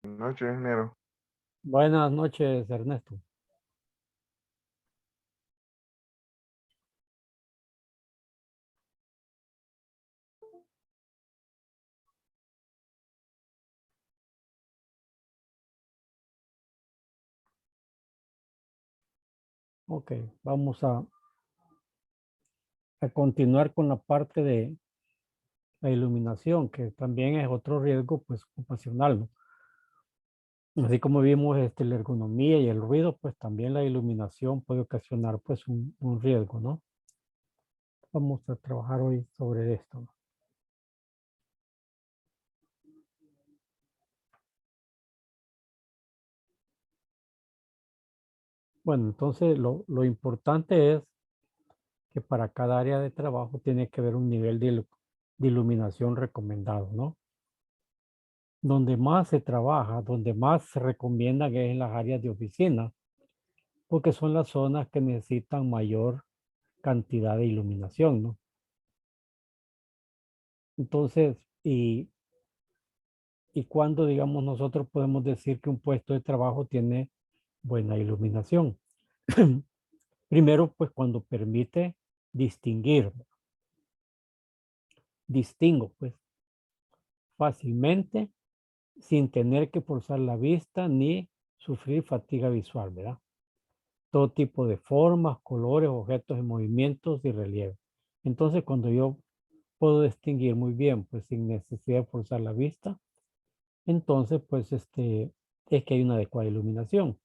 Noches, Nero. Buenas noches, Ernesto. Ok, vamos a continuar con la parte de la iluminación, que también es otro riesgo pues ocupacional, ¿no? Así como vimos la ergonomía y el ruido, pues también la iluminación puede ocasionar pues un riesgo, ¿no? Vamos a trabajar hoy sobre esto, ¿no? Bueno, entonces lo importante es que para cada área de trabajo tiene que haber un nivel de iluminación recomendado, ¿no? Donde más se trabaja, donde más se recomiendan es en las áreas de oficina, porque son las zonas que necesitan mayor cantidad de iluminación, ¿no? Entonces, y cuando, digamos, nosotros podemos decir que un puesto de trabajo tiene buena iluminación. Primero, pues cuando permite distinguir, distingo, pues fácilmente, sin tener que forzar la vista ni sufrir fatiga visual, ¿verdad? Todo tipo de formas, colores, objetos en movimientos y relieve. Entonces, cuando yo puedo distinguir muy bien, pues sin necesidad de forzar la vista, entonces, pues es que hay una adecuada iluminación.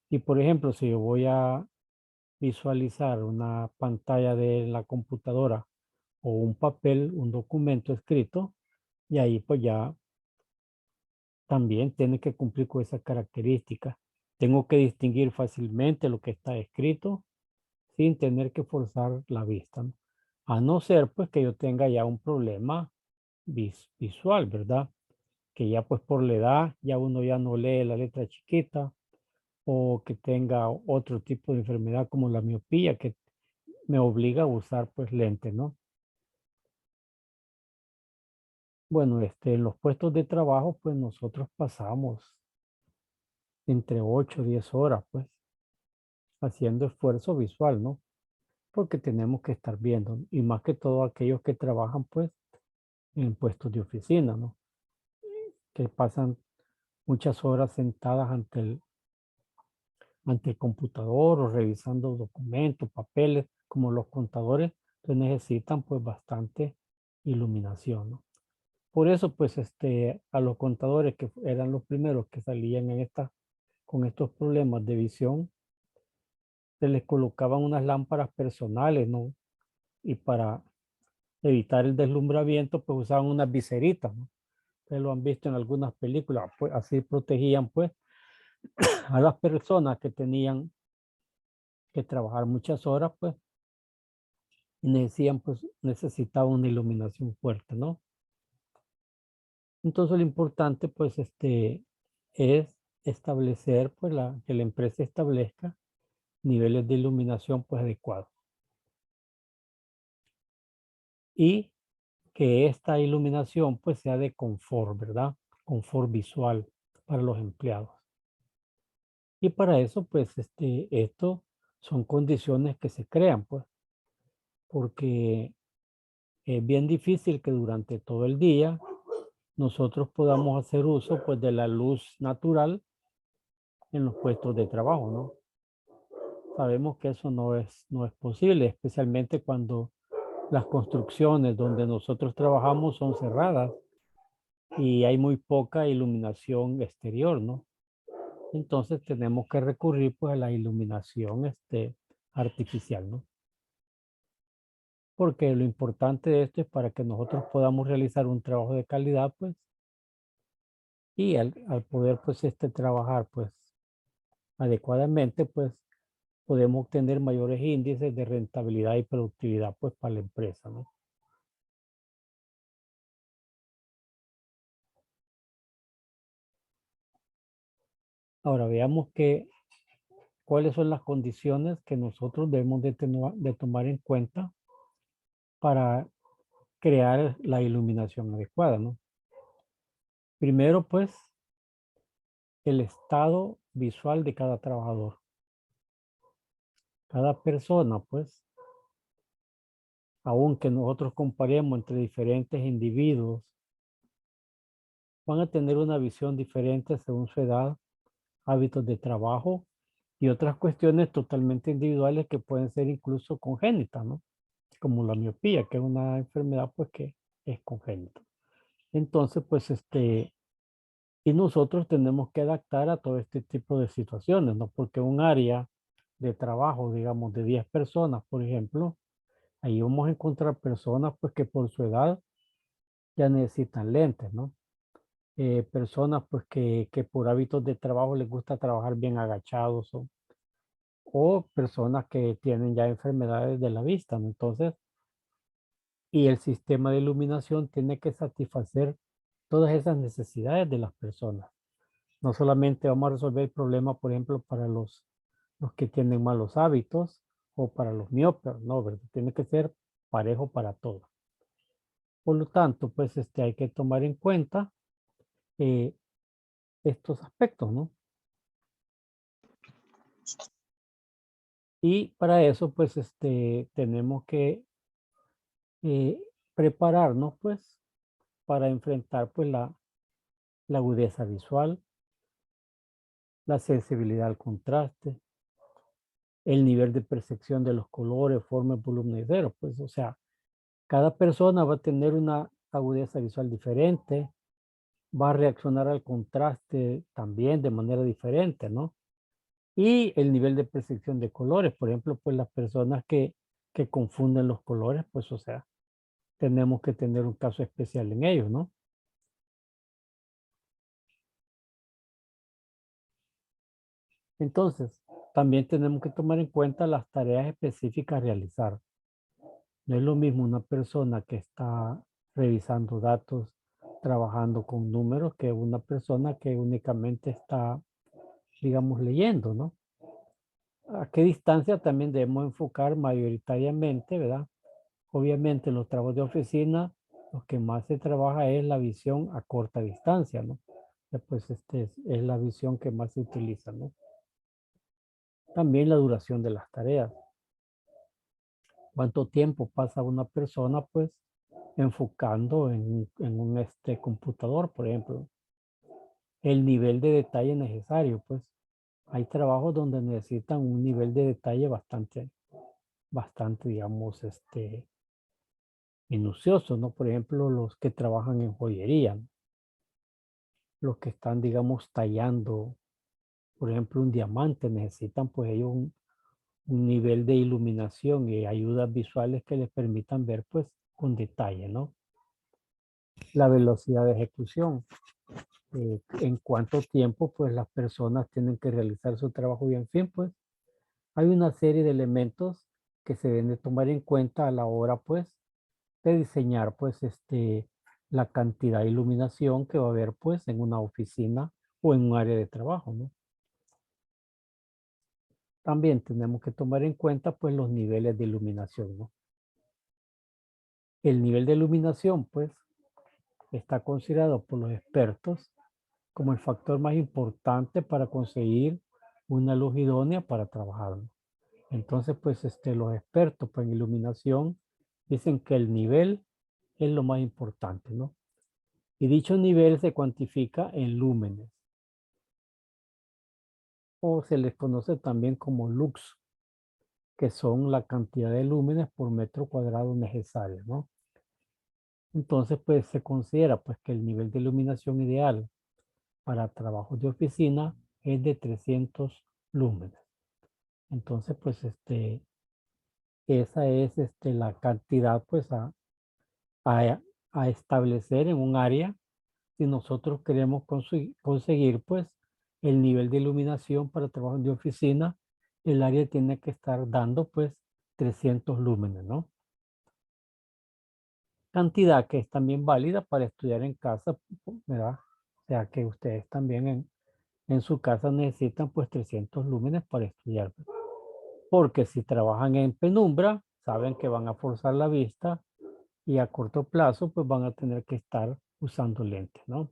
Y por ejemplo, si yo voy a visualizar una pantalla de la computadora o un papel, un documento escrito, y ahí pues ya también tiene que cumplir con esa característica. Tengo que distinguir fácilmente lo que está escrito sin tener que forzar la vista, ¿no? A no ser pues que yo tenga ya un problema visual, ¿verdad? Que ya pues por la edad ya uno ya no lee la letra chiquita o que tenga otro tipo de enfermedad como la miopía que me obliga a usar pues lentes, ¿no? Bueno, en los puestos de trabajo pues nosotros pasamos entre 8 y 10 horas pues haciendo esfuerzo visual, ¿no? Porque tenemos que estar viendo y más que todo aquellos que trabajan pues en puestos de oficina, ¿no? Que pasan muchas horas sentadas ante el computador o revisando documentos, papeles, como los contadores, que necesitan pues bastante iluminación, ¿no? Por eso pues a los contadores que eran los primeros que salían con estos problemas de visión, se les colocaban unas lámparas personales, ¿no? Y para evitar el deslumbramiento pues usaban unas viseritas, ¿no? Ustedes lo han visto en algunas películas, pues así protegían pues a las personas que tenían que trabajar muchas horas, pues, y necesitan, pues, necesitaban una iluminación fuerte, ¿no? Entonces lo importante, pues, es establecer, pues, que la empresa establezca niveles de iluminación, pues, adecuados. Y que esta iluminación, pues, sea de confort, ¿verdad? Confort visual para los empleados. Y para eso, pues, esto son condiciones que se crean, pues, porque es bien difícil que durante todo el día nosotros podamos hacer uso pues de la luz natural en los puestos de trabajo, ¿no? Sabemos que eso no es posible, especialmente cuando las construcciones donde nosotros trabajamos son cerradas y hay muy poca iluminación exterior, ¿no? Entonces tenemos que recurrir pues a la iluminación artificial, ¿no? Porque lo importante de esto es para que nosotros podamos realizar un trabajo de calidad, pues, y al poder pues trabajar pues adecuadamente, pues podemos obtener mayores índices de rentabilidad y productividad pues para la empresa, ¿no? Ahora veamos cuáles son las condiciones que nosotros debemos de tomar en cuenta para crear la iluminación adecuada, ¿no? Primero, pues, el estado visual de cada trabajador. Cada persona, pues, aunque nosotros comparemos entre diferentes individuos, van a tener una visión diferente según su edad, hábitos de trabajo y otras cuestiones totalmente individuales que pueden ser incluso congénitas, ¿no? Como la miopía, que es una enfermedad pues que es congénita. Entonces, pues y nosotros tenemos que adaptar a todo este tipo de situaciones, ¿no? Porque un área de trabajo, digamos, de 10 personas, por ejemplo, ahí vamos a encontrar personas pues que por su edad ya necesitan lentes, ¿no? Personas pues que por hábitos de trabajo les gusta trabajar bien agachados o personas que tienen ya enfermedades de la vista, ¿no? Entonces, y el sistema de iluminación tiene que satisfacer todas esas necesidades de las personas. No solamente vamos a resolver el problema, por ejemplo, para los que tienen malos hábitos o para los miopes, no, ¿verdad? Tiene que ser parejo para todos. Por lo tanto, pues hay que tomar en cuenta eh, estos aspectos, ¿no? Y para eso, pues tenemos que eh, prepararnos, pues, para enfrentar, pues, la agudeza visual, la sensibilidad al contraste, el nivel de percepción de los colores, formas, volúmenes y cero, pues, o sea, cada persona va a tener una agudeza visual diferente, va a reaccionar al contraste también de manera diferente, ¿no? Y el nivel de percepción de colores, por ejemplo, pues las personas que confunden los colores, pues, o sea, tenemos que tener un caso especial en ellos, ¿no? Entonces, también tenemos que tomar en cuenta las tareas específicas a realizar. No es lo mismo una persona que está revisando datos, trabajando con números, que una persona que únicamente está, digamos, leyendo, ¿no? ¿A qué distancia también debemos enfocar mayoritariamente, verdad? Obviamente, los trabajos de oficina, lo que más se trabaja es la visión a corta distancia, ¿no? Pues es la visión que más se utiliza, ¿no? También la duración de las tareas. ¿Cuánto tiempo pasa una persona, pues, enfocando en un computador, por ejemplo? El nivel de detalle necesario, pues. Hay trabajos donde necesitan un nivel de detalle bastante, digamos, minucioso, ¿no? Por ejemplo, los que trabajan en joyería, ¿no? Los que están, digamos, tallando, por ejemplo, un diamante, necesitan, pues, ellos un nivel de iluminación y ayudas visuales que les permitan ver, pues, con detalle, ¿no? La velocidad de ejecución. En cuánto tiempo, pues, las personas tienen que realizar su trabajo y, en fin, pues, hay una serie de elementos que se deben de tomar en cuenta a la hora, pues, de diseñar, pues, la cantidad de iluminación que va a haber, pues, en una oficina o en un área de trabajo, ¿no? También tenemos que tomar en cuenta, pues, los niveles de iluminación, ¿no? El nivel de iluminación, pues, está considerado por los expertos como el factor más importante para conseguir una luz idónea para trabajar, ¿no? Entonces, pues, los expertos pues, en iluminación dicen que el nivel es lo más importante, ¿no? Y dicho nivel se cuantifica en lúmenes o se les conoce también como lux, que son la cantidad de lúmenes por metro cuadrado necesario, ¿no? Entonces, pues se considera pues que el nivel de iluminación ideal para trabajos de oficina es de 300 lúmenes. Entonces, pues esa es la cantidad pues a, a establecer en un área si nosotros queremos conseguir pues el nivel de iluminación para trabajos de oficina, el área tiene que estar dando pues 300 lúmenes, ¿no? Cantidad que es también válida para estudiar en casa, ¿verdad? O sea que ustedes también en su casa necesitan pues 300 lúmenes para estudiar. Porque si trabajan en penumbra, saben que van a forzar la vista y a corto plazo pues van a tener que estar usando lentes, ¿no?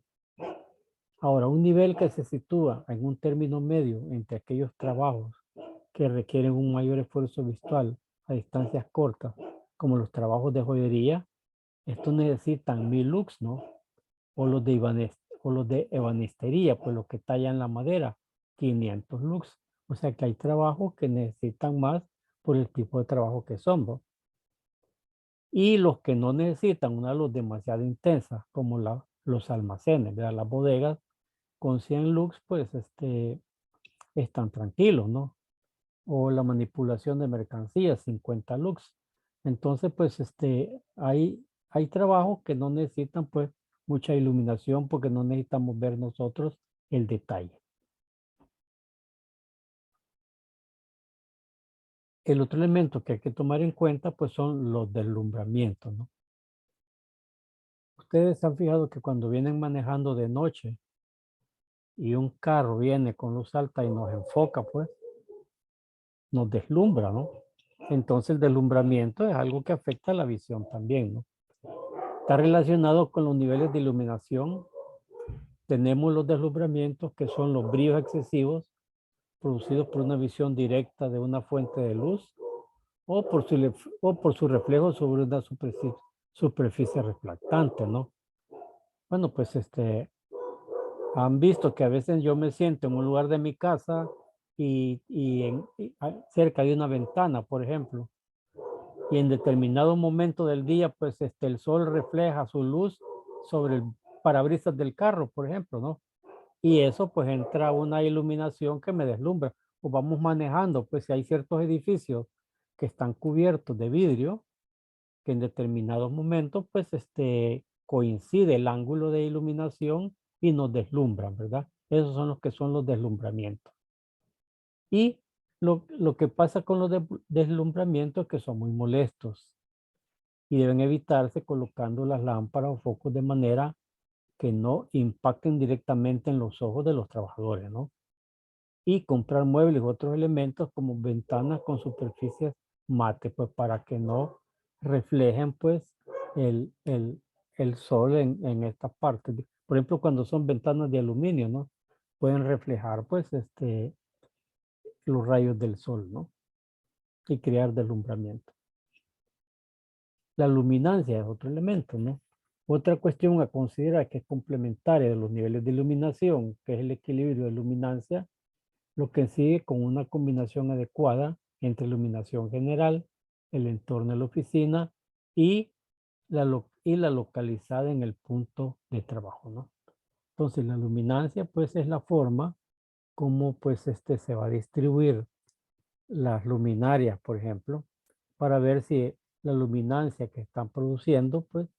Ahora, un nivel que se sitúa en un término medio entre aquellos trabajos que requieren un mayor esfuerzo visual a distancias cortas, como los trabajos de joyería, estos necesitan 1000 lux, ¿no? O los de o los de ebanistería, pues los que tallan la madera, 500 lux. O sea que hay trabajos que necesitan más por el tipo de trabajo que son, ¿no? Y los que no necesitan una luz demasiado intensa, como los almacenes, ¿verdad? Las bodegas, con 100 lux, pues están tranquilos, ¿no? O la manipulación de mercancías, 50 lux. Entonces, pues hay trabajos que no necesitan pues mucha iluminación porque no necesitamos ver nosotros el detalle. El otro elemento que hay que tomar en cuenta pues son los deslumbramientos, ¿no? Ustedes se han fijado que cuando vienen manejando de noche y un carro viene con luz alta y nos enfoca, pues nos deslumbra, ¿no? Entonces el deslumbramiento es algo que afecta la visión también, ¿no? Está relacionado con los niveles de iluminación. Tenemos los deslumbramientos que son los brillos excesivos producidos por una visión directa de una fuente de luz o por su reflejo sobre una superficie reflectante, ¿no? Bueno, pues han visto que a veces yo me siento en un lugar de mi casa cerca de una ventana, por ejemplo, y en determinado momento del día, pues el sol refleja su luz sobre el parabrisas del carro, por ejemplo, ¿no? Y eso pues entra una iluminación que me deslumbra. O vamos manejando, pues si hay ciertos edificios que están cubiertos de vidrio, que en determinados momentos pues coincide el ángulo de iluminación y nos deslumbran, ¿verdad? Esos son los que son los deslumbramientos. Y lo que pasa con los deslumbramientos es que son muy molestos y deben evitarse colocando las lámparas o focos de manera que no impacten directamente en los ojos de los trabajadores, ¿no? Y comprar muebles u otros elementos como ventanas con superficies mate, pues para que no reflejen pues el, el, el sol en estas partes. Por ejemplo, cuando son ventanas de aluminio, ¿no? Pueden reflejar pues los rayos del sol, ¿no? Y crear deslumbramiento. La luminancia es otro elemento, ¿no? Otra cuestión a considerar que es complementaria de los niveles de iluminación, que es el equilibrio de luminancia, lo que sigue con una combinación adecuada entre iluminación general, el entorno de la oficina y la localizada en el punto de trabajo, ¿no? Entonces, la luminancia, pues, es la forma como, pues, se va a distribuir las luminarias, por ejemplo, para ver si la luminancia que están produciendo, pues,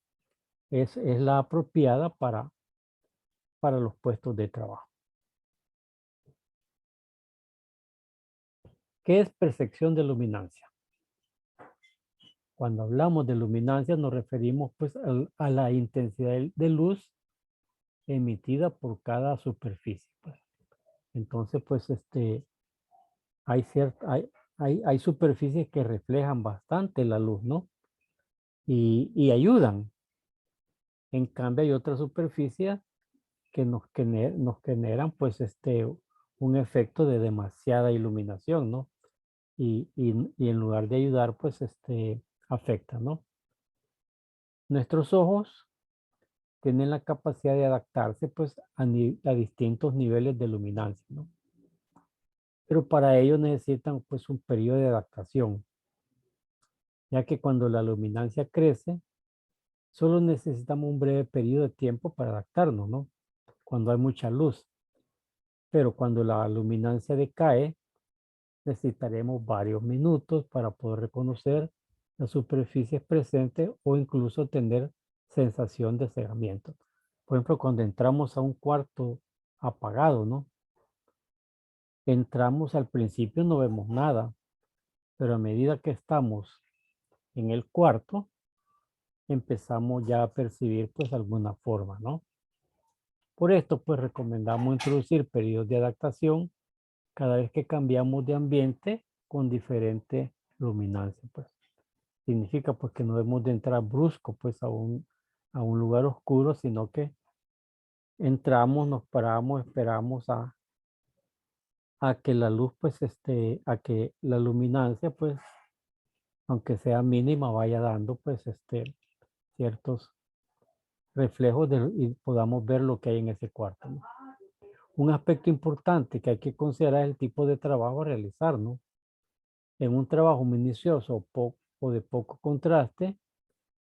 es la apropiada para los puestos de trabajo. ¿Qué es percepción de luminancia? Cuando hablamos de luminancia nos referimos pues a la intensidad de luz emitida por cada superficie, pues. Entonces, pues hay superficies que reflejan bastante la luz, ¿no? Y ayudan. En cambio, hay otras superficies que nos generan pues un efecto de demasiada iluminación, ¿no? Y en lugar de ayudar, pues afecta, ¿no? Nuestros ojos tienen la capacidad de adaptarse pues a distintos niveles de luminancia, ¿no? Pero para ello necesitan pues un periodo de adaptación, ya que cuando la luminancia crece, solo necesitamos un breve periodo de tiempo para adaptarnos, ¿no? Cuando hay mucha luz. Pero cuando la luminancia decae, necesitaremos varios minutos para poder reconocer las superficies presentes o incluso tener sensación de cegamiento. Por ejemplo, cuando entramos a un cuarto apagado, ¿no? Entramos al principio no vemos nada, pero a medida que estamos en el cuarto, empezamos ya a percibir pues alguna forma, ¿no? Por esto pues recomendamos introducir periodos de adaptación cada vez que cambiamos de ambiente con diferente luminancia, pues. Significa pues que no debemos de entrar brusco pues a un lugar oscuro, sino que entramos, nos paramos, esperamos a que la luz, pues, a que la luminancia, pues, aunque sea mínima, vaya dando, pues, ciertos reflejos y podamos ver lo que hay en ese cuarto, ¿no? Un aspecto importante que hay que considerar es el tipo de trabajo a realizar, ¿no? En un trabajo minucioso o de poco contraste,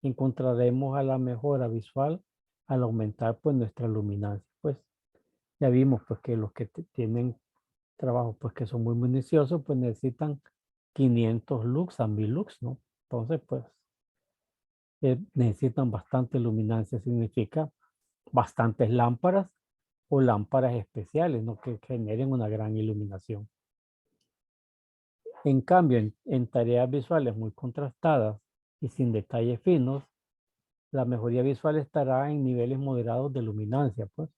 encontraremos a la mejora visual al aumentar, pues, nuestra luminancia. Pues, ya vimos, pues, que los que tienen trabajos, pues, que son muy minuciosos, pues, necesitan 500 lux a 1000 lux, ¿no? Entonces, pues, necesitan bastante luminancia, significa bastantes lámparas o lámparas especiales, ¿no? Que generen una gran iluminación. En cambio, en tareas visuales muy contrastadas y sin detalles finos, la mejoría visual estará en niveles moderados de luminancia, pues,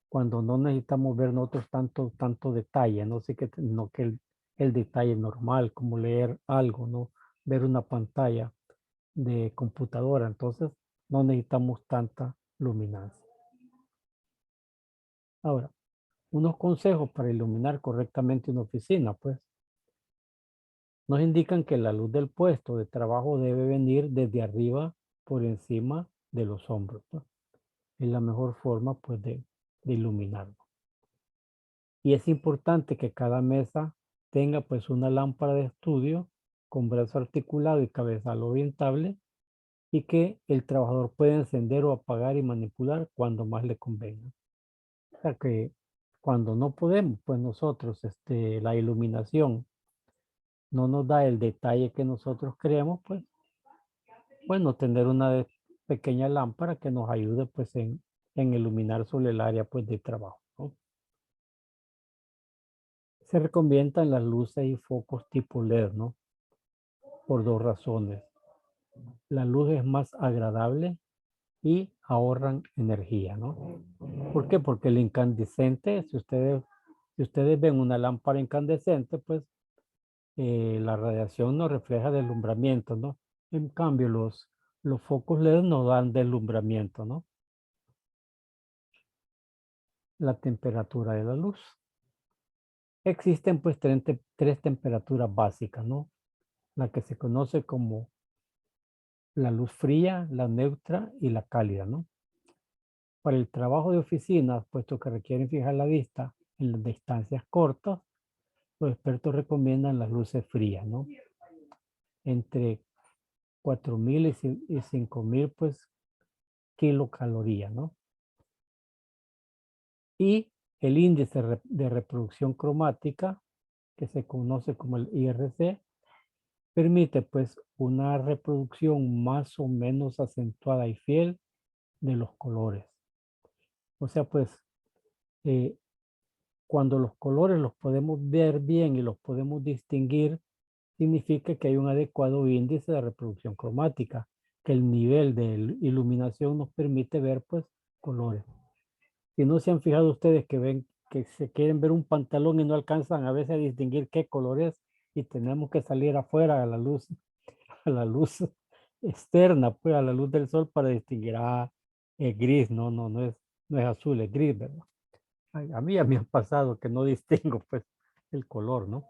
cuando no necesitamos ver nosotros tanto detalle, no sé que, no que el detalle normal, como leer algo, ¿no? Ver una pantalla de computadora, entonces no necesitamos tanta luminancia. Ahora, unos consejos para iluminar correctamente una oficina, pues, nos indican que la luz del puesto de trabajo debe venir desde arriba por encima de los hombros, pues. Es la mejor forma, pues, de iluminarlo. Y es importante que cada mesa tenga, pues, una lámpara de estudio con brazo articulado y cabezal orientable y que el trabajador pueda encender o apagar y manipular cuando más le convenga. O sea que cuando no podemos, pues nosotros, la iluminación no nos da el detalle que nosotros queremos, pues, bueno, tener una pequeña lámpara que nos ayude, pues, en iluminar sobre el área, pues, de trabajo, ¿no? Se recomiendan las luces y focos tipo LED, ¿no? Por dos razones. La luz es más agradable y ahorran energía, ¿no? ¿Por qué? Porque el incandescente, si ustedes ven una lámpara incandescente, pues la radiación nos refleja deslumbramiento, ¿no? En cambio, los focos LED nos dan deslumbramiento, ¿no? La temperatura de la luz. Existen pues tres temperaturas básicas, ¿no? La que se conoce como la luz fría, la neutra y la cálida, ¿no? Para el trabajo de oficinas, puesto que requieren fijar la vista en las distancias cortas, los expertos recomiendan las luces frías, ¿no? Entre 4000 y 5000 pues kilocalorías, ¿no? Y el índice de reproducción cromática, que se conoce como el IRC, permite pues una reproducción más o menos acentuada y fiel de los colores. O sea, pues eh, cuando los colores los podemos ver bien y los podemos distinguir, significa que hay un adecuado índice de reproducción cromática, que el nivel de iluminación nos permite ver pues colores. Si no se han fijado ustedes que ven que se quieren ver un pantalón y no alcanzan a veces a distinguir qué color es y tenemos que salir afuera a la luz externa, pues a la luz del sol para distinguir, es gris, no es azul, es gris, ¿verdad? Ay, a mí ya me ha pasado que no distingo pues el color, ¿no?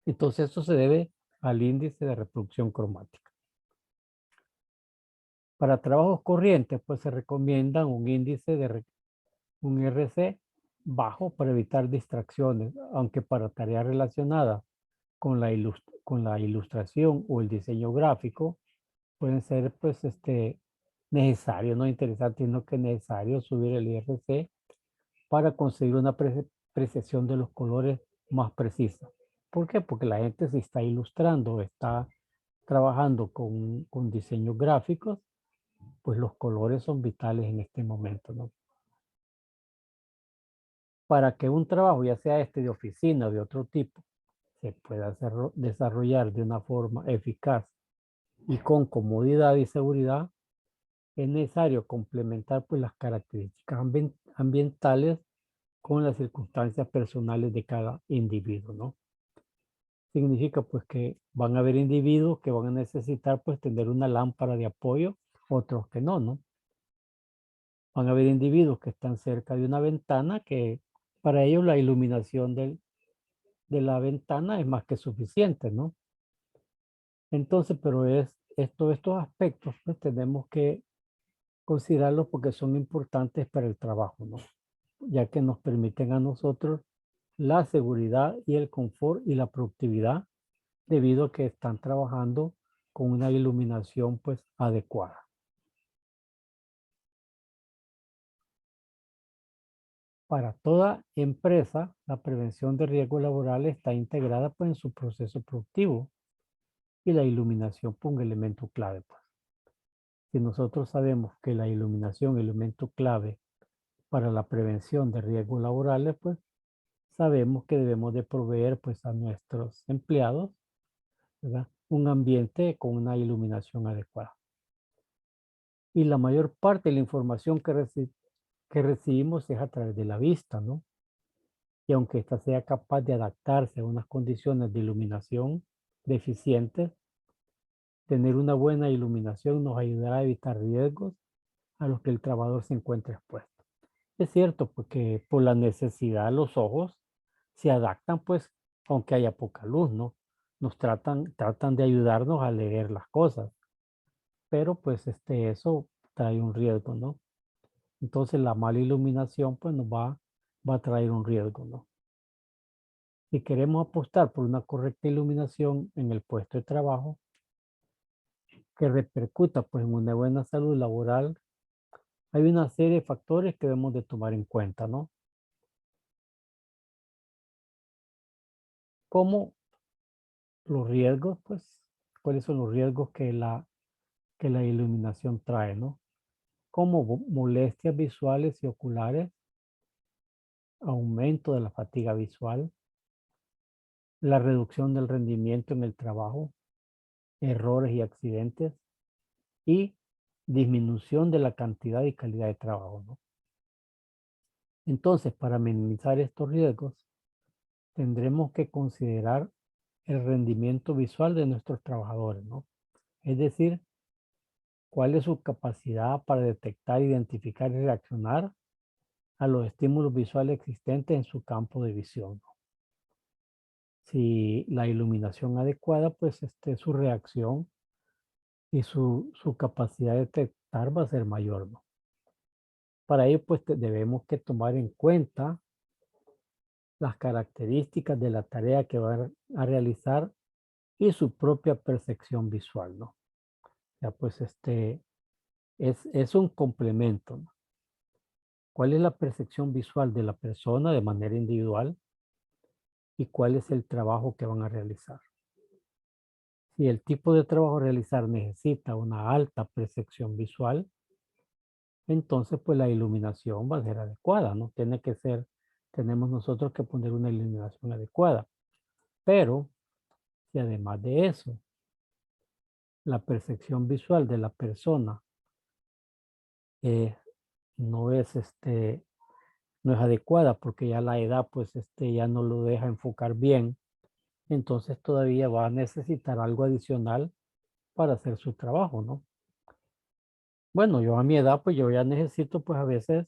Entonces eso se debe al índice de reproducción cromática. Para trabajos corrientes, pues se recomienda un índice un RC bajo para evitar distracciones, aunque para tareas relacionadas con la ilustración o el diseño gráfico pueden ser pues necesario, no interesante, sino que necesario subir el IRC para conseguir una precisión de los colores más precisa. ¿Por qué? Porque la gente se está ilustrando, está trabajando con diseños gráficos, pues los colores son vitales en este momento, ¿no? Para que un trabajo, ya sea de oficina o de otro tipo, se pueda desarrollar de una forma eficaz y con comodidad y seguridad, es necesario complementar pues las características ambientales con las circunstancias personales de cada individuo, ¿no? Significa pues que van a haber individuos que van a necesitar pues tener una lámpara de apoyo, otros que no, ¿no? Van a haber individuos que están cerca de una ventana que para ellos la iluminación de la ventana es más que suficiente, ¿no? Entonces, pero estos aspectos pues tenemos que considerarlos porque son importantes para el trabajo, ¿no? Ya que nos permiten a nosotros la seguridad y el confort y la productividad debido a que están trabajando con una iluminación pues adecuada. Para toda empresa, la prevención de riesgos laborales está integrada pues en su proceso productivo y la iluminación fue un elemento clave, pues. Si nosotros sabemos que la iluminación es un elemento clave para la prevención de riesgos laborales, pues sabemos que debemos de proveer pues a nuestros empleados, ¿verdad? Un ambiente con una iluminación adecuada. Y la mayor parte de la información que recibimos es a través de la vista, ¿no? Y aunque ésta sea capaz de adaptarse a unas condiciones de iluminación deficientes, tener una buena iluminación nos ayudará a evitar riesgos a los que el trabajador se encuentra expuesto. Es cierto, porque por la necesidad los ojos se adaptan, pues, aunque haya poca luz, ¿no? Tratan de ayudarnos a leer las cosas, pero pues eso trae un riesgo, ¿no? Entonces la mala iluminación pues va a traer un riesgo, ¿no? Si queremos apostar por una correcta iluminación en el puesto de trabajo que repercuta pues en una buena salud laboral, hay una serie de factores que debemos de tomar en cuenta, ¿no? Como los riesgos, pues, cuáles son los riesgos que la iluminación trae, ¿no? Como molestias visuales y oculares, aumento de la fatiga visual, la reducción del rendimiento en el trabajo, errores y accidentes y disminución de la cantidad y calidad de trabajo, ¿no? Entonces, para minimizar estos riesgos, tendremos que considerar el rendimiento visual de nuestros trabajadores, ¿no? Es decir, cuál es su capacidad para detectar, identificar y reaccionar a los estímulos visuales existentes en su campo de visión, ¿no? Si la iluminación adecuada, pues su reacción y su capacidad de detectar va a ser mayor, ¿no? Para ello, pues debemos que tomar en cuenta las características de la tarea que va a realizar y su propia percepción visual, ¿no? Ya pues es un complemento, ¿no? ¿Cuál es la percepción visual de la persona de manera individual y cuál es el trabajo que van a realizar? Si el tipo de trabajo a realizar necesita una alta percepción visual, entonces pues la iluminación va a ser adecuada, ¿no? Tenemos nosotros que poner una iluminación adecuada. Pero si además de eso, la percepción visual de la persona eh, no es no es adecuada porque ya la edad pues ya no lo deja enfocar bien, entonces todavía va a necesitar algo adicional para hacer su trabajo, ¿no? Bueno, yo a mi edad pues yo ya necesito pues a veces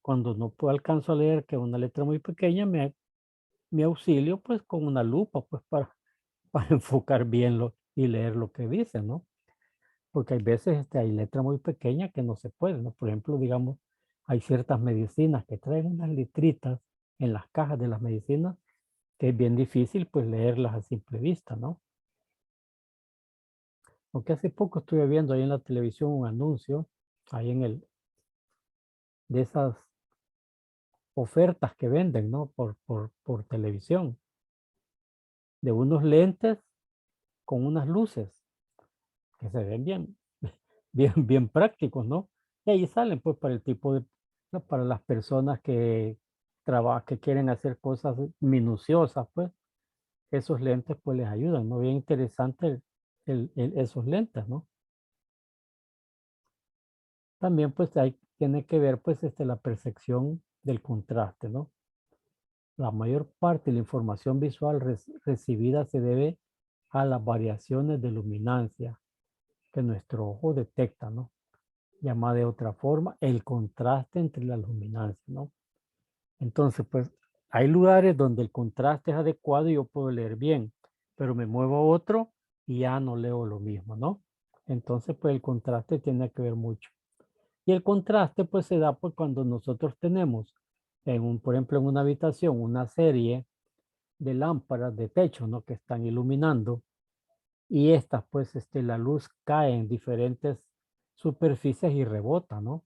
cuando no puedo alcanzo a leer que una letra muy pequeña me auxilio pues con una lupa pues para enfocar bien y leer lo que dice, ¿no? Porque hay veces hay letra muy pequeña que no se puede, ¿no? Por ejemplo, digamos, hay ciertas medicinas que traen unas letritas en las cajas de las medicinas que es bien difícil pues leerlas a simple vista, ¿no? Aunque hace poco estuve viendo ahí en la televisión un anuncio, ahí de esas ofertas que venden, ¿no? Por televisión, de unos lentes con unas luces que se ven bien, bien prácticos, ¿no? Y ahí salen pues para el tipo de, ¿no? Para las personas que trabajan, que quieren hacer cosas minuciosas, pues esos lentes pues les ayudan, ¿no? Bien interesante esos lentes, ¿no? También pues tiene que ver pues la percepción del contraste, ¿no? La mayor parte de la información visual recibida se debe a las variaciones de luminancia que nuestro ojo detecta, ¿no? llamada de otra forma el contraste entre la luminancia, ¿no? Entonces, pues hay lugares donde el contraste es adecuado y yo puedo leer bien, pero me muevo a otro y ya no leo lo mismo, ¿no? Entonces, pues el contraste tiene que ver mucho. Y el contraste, pues se da pues cuando nosotros tenemos, por ejemplo, en una habitación, una serie de lámparas de techo, ¿no? Que están iluminando y estas, pues, la luz cae en diferentes superficies y rebota, ¿no?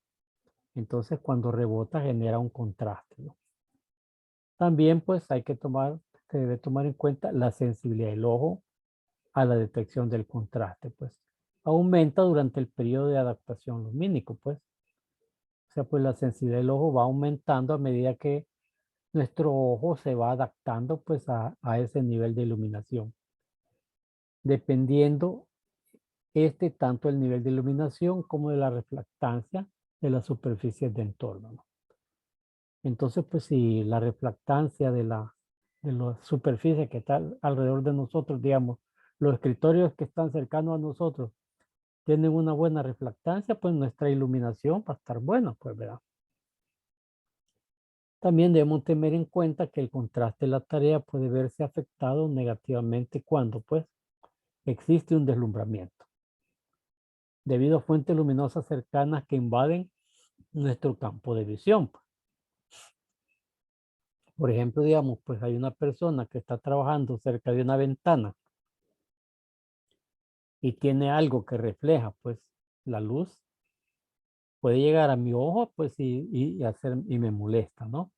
Entonces, cuando rebota genera un contraste, ¿no? También, pues, se debe tomar en cuenta la sensibilidad del ojo a la detección del contraste, pues. Aumenta durante el periodo de adaptación lumínico, pues. O sea, pues la sensibilidad del ojo va aumentando a medida que nuestro ojo se va adaptando, pues, a ese nivel de iluminación. Dependiendo tanto el nivel de iluminación como de la reflectancia de las superficies de entorno, ¿no? Entonces, pues si la reflectancia de la superficie que está alrededor de nosotros, digamos, los escritorios que están cercanos a nosotros tienen una buena reflectancia, pues nuestra iluminación va a estar buena, pues, ¿verdad? También debemos tener en cuenta que el contraste de la tarea puede verse afectado negativamente cuando, pues, existe un deslumbramiento debido a fuentes luminosas cercanas que invaden nuestro campo de visión. Por ejemplo, digamos, pues hay una persona que está trabajando cerca de una ventana y tiene algo que refleja, pues, la luz, puede llegar a mi ojo, pues, y me molesta, ¿no?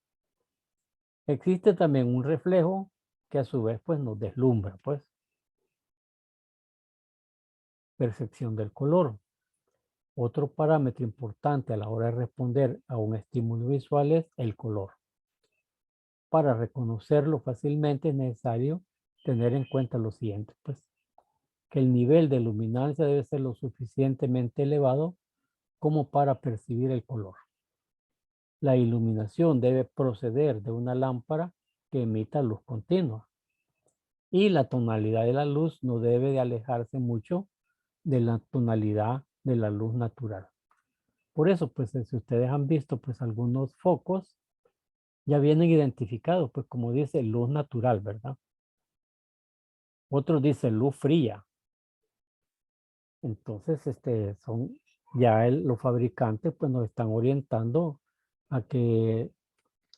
Existe también un reflejo que a su vez, pues, nos deslumbra, pues, percepción del color. Otro parámetro importante a la hora de responder a un estímulo visual es el color. Para reconocerlo fácilmente es necesario tener en cuenta lo siguiente, pues, que el nivel de luminancia debe ser lo suficientemente elevado como para percibir el color. La iluminación debe proceder de una lámpara que emita luz continua y la tonalidad de la luz no debe de alejarse mucho de la tonalidad de la luz natural. Por eso, pues, si ustedes han visto, pues, algunos focos ya vienen identificados, pues, como dice luz natural, ¿verdad? Otros dicen luz fría. Entonces, los fabricantes, pues, nos están orientando a que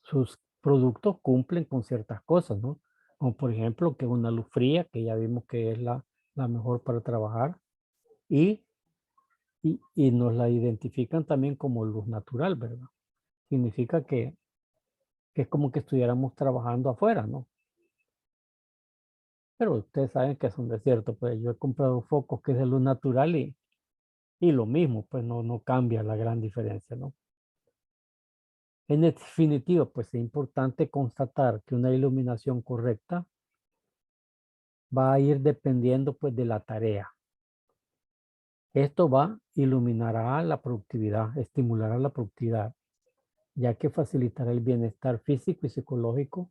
sus productos cumplen con ciertas cosas, ¿no? Como por ejemplo, que una luz fría, que ya vimos que es la mejor para trabajar, y, y nos la identifican también como luz natural, ¿verdad? Significa que es como que estuviéramos trabajando afuera, ¿no? Pero ustedes saben que es un desierto, pues yo he comprado focos que es de luz natural y lo mismo, pues no cambia la gran diferencia, ¿no? En definitiva, pues es importante constatar que una iluminación correcta va a ir dependiendo pues de la tarea. Esto iluminará la productividad, estimulará la productividad, ya que facilitará el bienestar físico y psicológico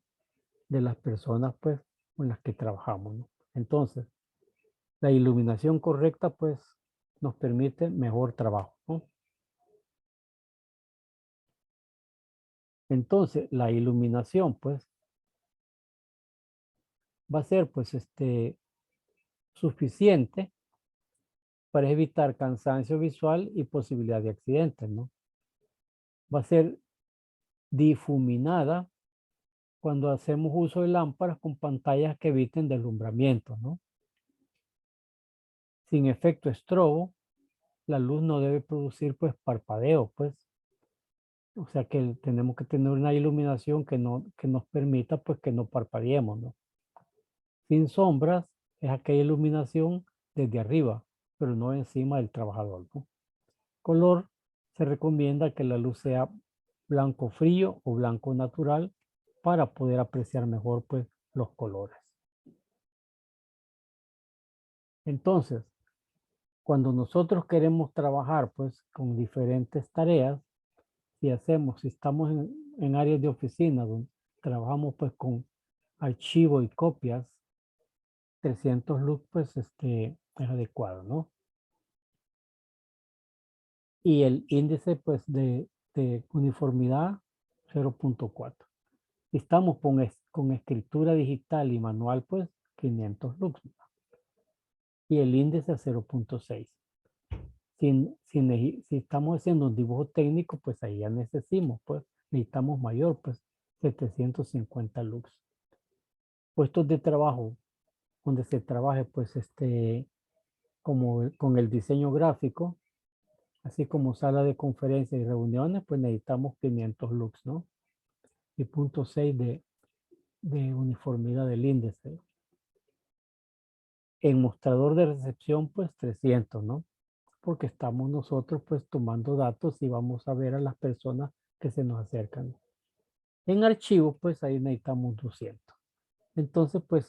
de las personas pues con las que trabajamos, ¿no? Entonces, la iluminación correcta pues nos permite mejor trabajo, ¿no? Entonces, la iluminación pues va a ser pues suficiente para evitar cansancio visual y posibilidad de accidentes, ¿no? Va a ser difuminada cuando hacemos uso de lámparas con pantallas que eviten deslumbramiento, ¿no? Sin efecto estrobo, la luz no debe producir pues parpadeo, pues. O sea que tenemos que tener una iluminación que nos permita pues que no parpadeemos, ¿no? Sin sombras es aquella iluminación desde arriba, pero no encima del trabajador, ¿no? Color, se recomienda que la luz sea blanco frío o blanco natural para poder apreciar mejor pues los colores. Entonces, cuando nosotros queremos trabajar pues con diferentes tareas, si estamos en áreas de oficina donde trabajamos pues con archivo y copias, 300 lux pues es adecuado, ¿no? y el índice pues de uniformidad 0.4. Si estamos con escritura digital y manual, pues 500 lux. Y el índice 0.6. Si estamos haciendo un dibujo técnico, pues ahí ya necesitamos mayor, pues 750 lux. Puestos de trabajo donde se trabaje, pues como con el diseño gráfico, así como sala de conferencias y reuniones, pues necesitamos 500 lux, ¿no? Y 0.6 de uniformidad del índice. En mostrador de recepción, pues 300, ¿no? Porque estamos nosotros pues tomando datos y vamos a ver a las personas que se nos acercan. En archivos, pues ahí necesitamos 200. Entonces, pues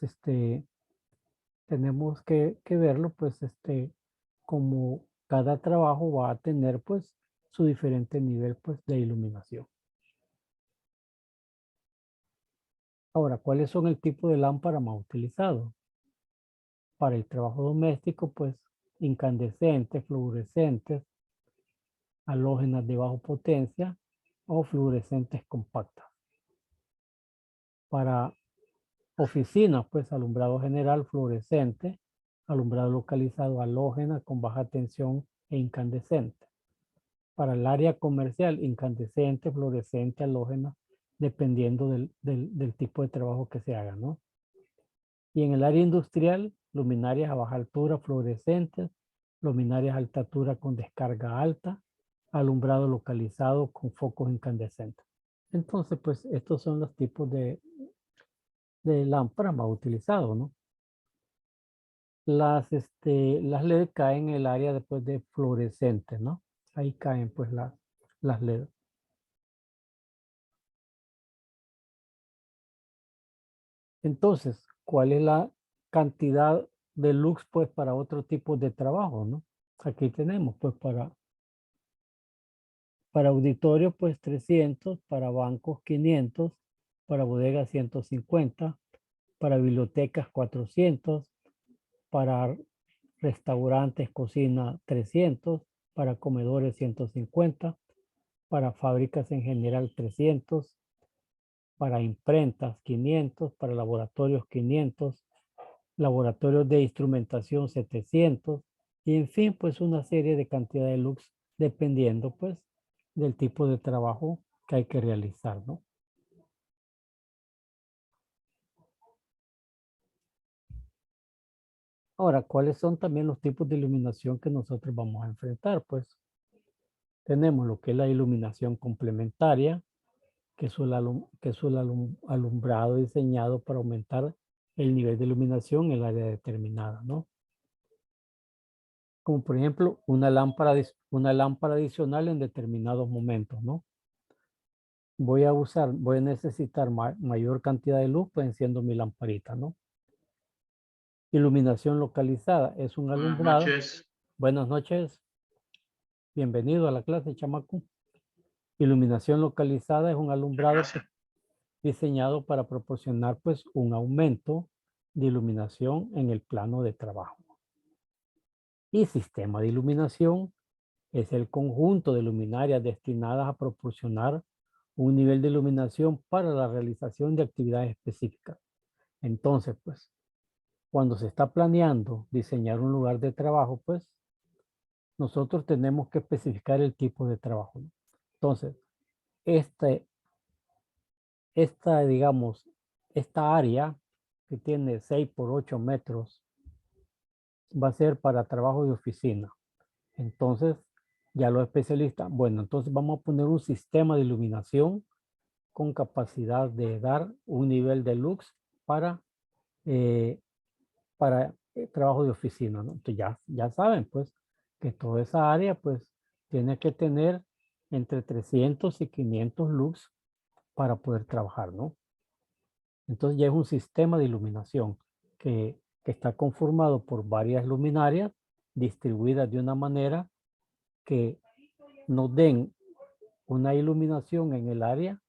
tenemos que verlo, pues como cada trabajo va a tener pues su diferente nivel pues de iluminación. Ahora, ¿cuáles son el tipo de lámpara más utilizado? Para el trabajo doméstico, pues incandescentes, fluorescentes, halógenas de baja potencia o fluorescentes compactas. Para oficinas, pues alumbrado general fluorescente, alumbrado localizado halógena con baja tensión e incandescente. Para el área comercial, incandescente, fluorescente, halógena, dependiendo del tipo de trabajo que se haga, ¿no? Y en el área industrial, luminarias a baja altura fluorescentes, luminarias a alta altura con descarga alta, alumbrado localizado con focos incandescentes. Entonces, pues estos son los tipos de lámparas más utilizados, ¿no? Las LED caen en el área después de fluorescentes, ¿no? Ahí caen pues las LED. Entonces, ¿cuál es la cantidad de lux pues para otro tipo de trabajo, no? Aquí tenemos pues para auditorio pues 300, para bancos 500, para bodegas 150, para bibliotecas 400, para restaurantes, cocina 300, para comedores 150, para fábricas en general 300, para imprentas 500, para laboratorios 500, laboratorios de instrumentación 700, y en fin, pues una serie de cantidad de lux dependiendo pues del tipo de trabajo que hay que realizar, ¿no? Ahora, ¿cuáles son también los tipos de iluminación que nosotros vamos a enfrentar? Pues tenemos lo que es la iluminación complementaria, que es el alumbrado diseñado para aumentar el nivel de iluminación en el área determinada, ¿no? Como por ejemplo una lámpara adicional en determinados momentos, ¿no? Voy a necesitar mayor cantidad de luz, pues enciendo mi lamparita, ¿no? Iluminación localizada es un Buenas alumbrado. noches. Buenas noches, bienvenido a la clase, chamaco. Iluminación localizada es un alumbrado Gracias. diseñado para proporcionar pues un aumento de iluminación en el plano de trabajo. Y sistema de iluminación es el conjunto de luminarias destinadas a proporcionar un nivel de iluminación para la realización de actividades específicas. Entonces, pues, cuando se está planeando diseñar un lugar de trabajo, pues, nosotros tenemos que especificar el tipo de trabajo, ¿no? Entonces, digamos, esta área que tiene 6 por 8 metros va a ser para trabajo de oficina. Entonces, ya los especialistas, bueno, entonces vamos a poner un sistema de iluminación con capacidad de dar un nivel de lux para, eh, trabajo de oficina, ¿no? Entonces ya saben, pues, que toda esa área, pues, tiene que tener entre 300 y 500 lux para poder trabajar, ¿no? Entonces ya es un sistema de iluminación que está conformado por varias luminarias distribuidas de una manera que nos den una iluminación en el área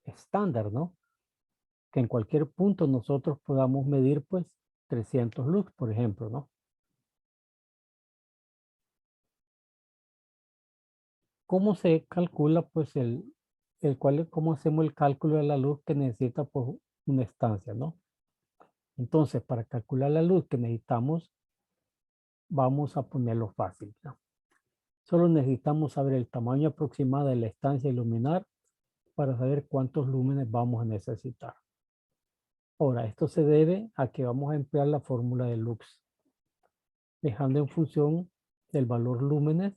estándar, ¿no? Que en cualquier punto nosotros podamos medir pues 300 lux, por ejemplo, ¿no? ¿Cómo se calcula pues cómo hacemos el cálculo de la luz que necesita pues una estancia, ¿no? Entonces, para calcular la luz que necesitamos, vamos a ponerlo fácil, ¿no? Solo necesitamos saber el tamaño aproximado de la estancia a iluminar para saber cuántos lúmenes vamos a necesitar. Ahora, esto se debe a que vamos a emplear la fórmula de Lux, dejando en función del valor lúmenes,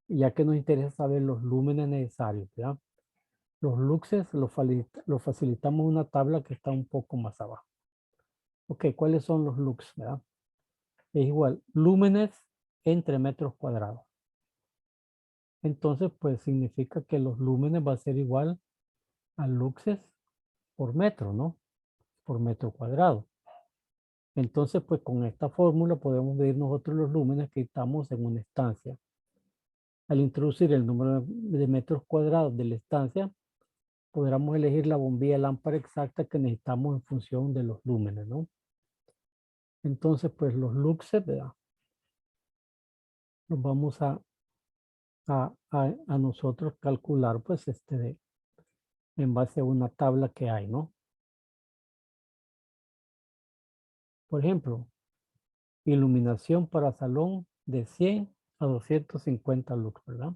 ya que nos interesa saber los lúmenes necesarios, ¿verdad? Los luxes los facilitamos en una tabla que está un poco más abajo. Ok, ¿cuáles son los lux, verdad? Es igual, lúmenes entre metros cuadrados. Entonces, pues significa que los lúmenes va a ser igual a luxes por metro, ¿no? Por metro cuadrado. Entonces, pues con esta fórmula podemos medir nosotros los lúmenes que estamos en una estancia. Al introducir el número de metros cuadrados de la estancia, podremos elegir la bombilla lámpara exacta que necesitamos en función de los lúmenes, ¿no? Entonces, pues los luxes, ¿verdad? Los vamos a nosotros calcular, pues, en base a una tabla que hay, ¿no? Por ejemplo, iluminación para salón de 100 a 250 lux, ¿verdad?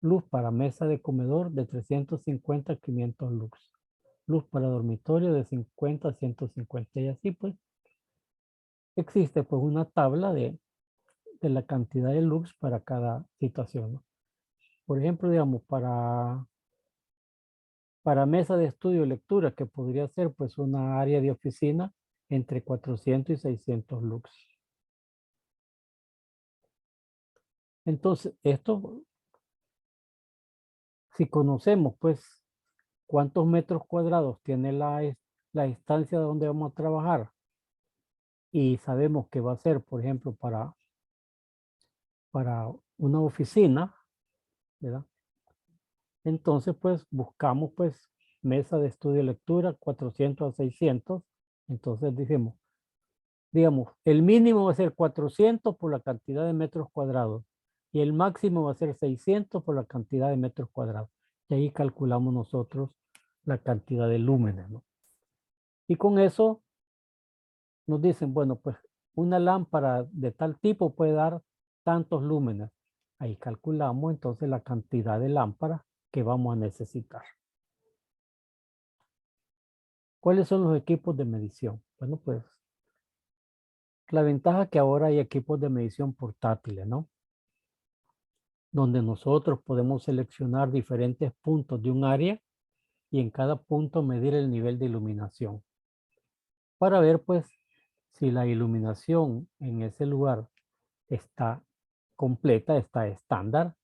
Luz para mesa de comedor de 350 a 500 lux. Luz para dormitorio de 50 a 150 y así pues. Existe pues una tabla de la cantidad de lux para cada situación, ¿no? Por ejemplo, digamos, para mesa de estudio y lectura, que podría ser pues una área de oficina entre 400 y 600 lux. Entonces, esto, si conocemos pues cuántos metros cuadrados tiene la estancia donde vamos a trabajar y sabemos que va a ser, por ejemplo, para una oficina, ¿verdad? Entonces, pues buscamos pues mesa de estudio y lectura 400 a 600. Entonces dijimos, digamos, el mínimo va a ser 400 por la cantidad de metros cuadrados y el máximo va a ser 600 por la cantidad de metros cuadrados. Y ahí calculamos nosotros la cantidad de lúmenes, ¿no? Y con eso nos dicen, bueno, pues una lámpara de tal tipo puede dar tantos lúmenes. Ahí calculamos entonces la cantidad de lámparas que vamos a necesitar. ¿Cuáles son los equipos de medición? Bueno, pues la ventaja es que ahora hay equipos de medición portátiles, ¿no? Donde nosotros podemos seleccionar diferentes puntos de un área y en cada punto medir el nivel de iluminación para ver pues si la iluminación en ese lugar está completa, está estándar,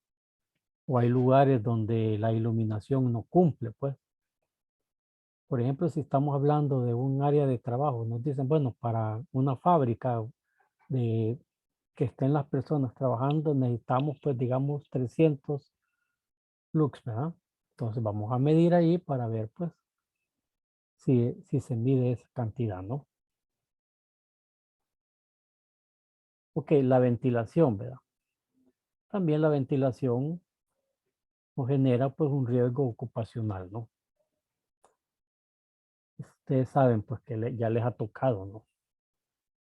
o hay lugares donde la iluminación no cumple, pues. Por ejemplo, si estamos hablando de un área de trabajo, nos dicen, bueno, para una fábrica de que estén las personas trabajando, necesitamos, pues, digamos, 300 lux, ¿verdad? Entonces vamos a medir ahí para ver, pues, si se mide esa cantidad, ¿no? Ok, la ventilación, ¿verdad? También la ventilación nos genera, pues, un riesgo ocupacional, ¿no? Ustedes saben, pues, que ya les ha tocado, ¿no?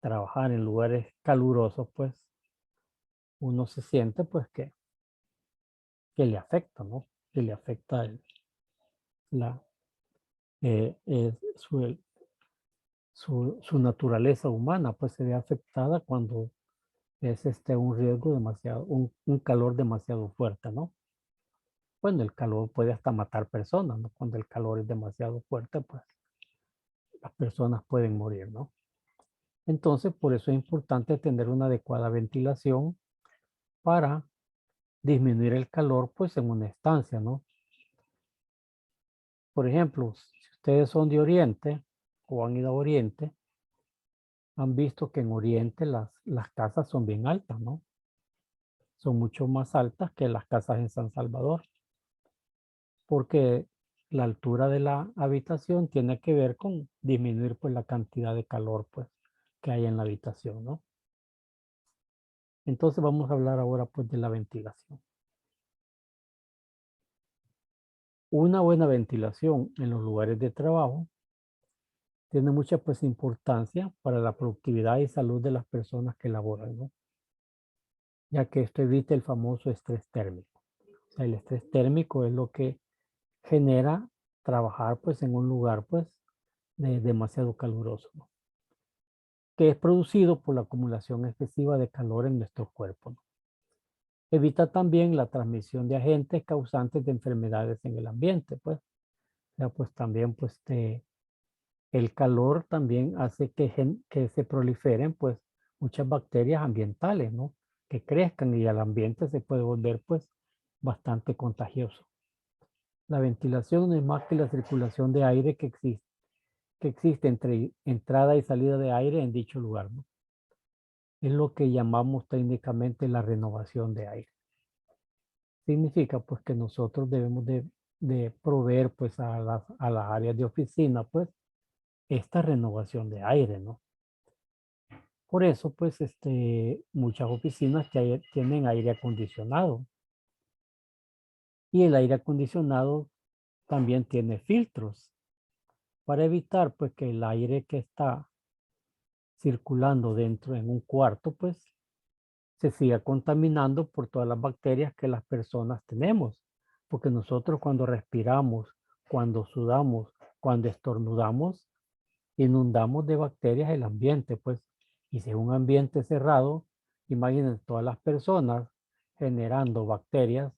Trabajar en lugares calurosos, pues, uno se siente, pues, que le afecta, ¿no? Que le afecta la, su naturaleza humana, pues, se ve afectada cuando es un riesgo demasiado, un calor demasiado fuerte, ¿no? Bueno, el calor puede hasta matar personas, ¿no? Cuando el calor es demasiado fuerte, pues, las personas pueden morir, ¿no? Entonces, por eso es importante tener una adecuada ventilación para disminuir el calor, pues, en una estancia, ¿no? Por ejemplo, si ustedes son de Oriente o han ido a Oriente, han visto que en Oriente las casas son bien altas, ¿no? Son mucho más altas que las casas en San Salvador, porque la altura de la habitación tiene que ver con disminuir pues la cantidad de calor pues que hay en la habitación, ¿no? Entonces vamos a hablar ahora pues de la ventilación. una buena ventilación en los lugares de trabajo tiene mucha pues importancia para la productividad y salud de las personas que laboran, ¿no? Ya que esto evita el famoso estrés térmico. O sea, el estrés térmico es lo que genera trabajar pues en un lugar pues demasiado caluroso, ¿no? Que es producido por la acumulación excesiva de calor en nuestro cuerpo, ¿no? Evita también la transmisión de agentes causantes de enfermedades en el ambiente, pues. O sea, pues también pues el calor también hace que se proliferen pues muchas bacterias ambientales, ¿no? Que crezcan y al ambiente se puede volver pues bastante contagioso. La ventilación no es más que la circulación de aire que existe entre entrada y salida de aire en dicho lugar, ¿no? Es lo que llamamos técnicamente la renovación de aire. Significa pues que nosotros debemos de proveer pues a las áreas de oficina pues esta renovación de aire, ¿no? Por eso pues muchas oficinas tienen aire acondicionado y el aire acondicionado también tiene filtros para evitar pues que el aire que está circulando dentro en un cuarto pues se siga contaminando por todas las bacterias que las personas tenemos. Porque nosotros cuando respiramos, cuando sudamos, cuando estornudamos, inundamos de bacterias el ambiente, pues. Y si es un ambiente cerrado, imaginen todas las personas generando bacterias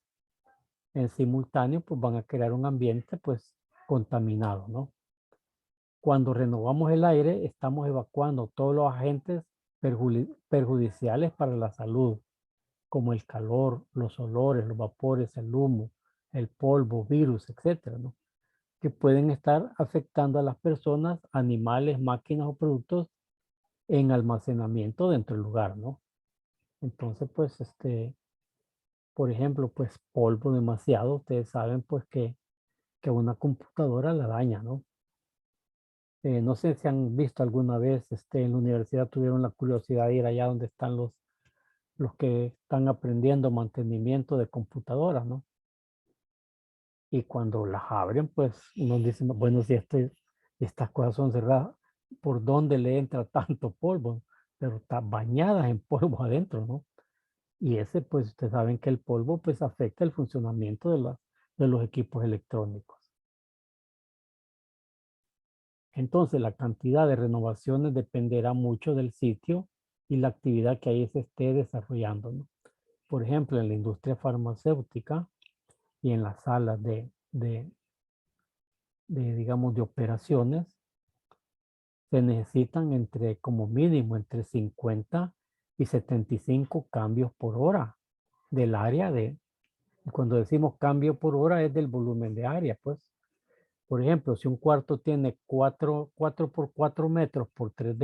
en simultáneo, pues van a crear un ambiente, pues, contaminado, ¿no? Cuando renovamos el aire, estamos evacuando todos los agentes perjudiciales para la salud, como el calor, los olores, los vapores, el humo, el polvo, virus, etcétera, ¿no? Que pueden estar afectando a las personas, animales, máquinas o productos en almacenamiento dentro del lugar, ¿no? Entonces, pues, por ejemplo, pues polvo demasiado, ustedes saben, pues, que una computadora la daña, ¿no? No sé si han visto alguna vez, en la universidad tuvieron la curiosidad de ir allá donde están los que están aprendiendo mantenimiento de computadoras, ¿no? Y cuando las abren, pues nos dicen, bueno, si estas cosas son cerradas, ¿por dónde le entra tanto polvo? Pero está bañadas en polvo adentro, ¿no? Y ese, pues ustedes saben que el polvo, pues afecta el funcionamiento de los equipos electrónicos. Entonces, la cantidad de renovaciones dependerá mucho del sitio y la actividad que ahí se esté desarrollando, ¿no? Por ejemplo, en la industria farmacéutica y en las salas digamos, de operaciones, se necesitan como mínimo, entre 50 y 75 cambios por hora del área cuando decimos cambio por hora es del volumen de área, pues. Por ejemplo, si un cuarto tiene 4 por 4 metros por 3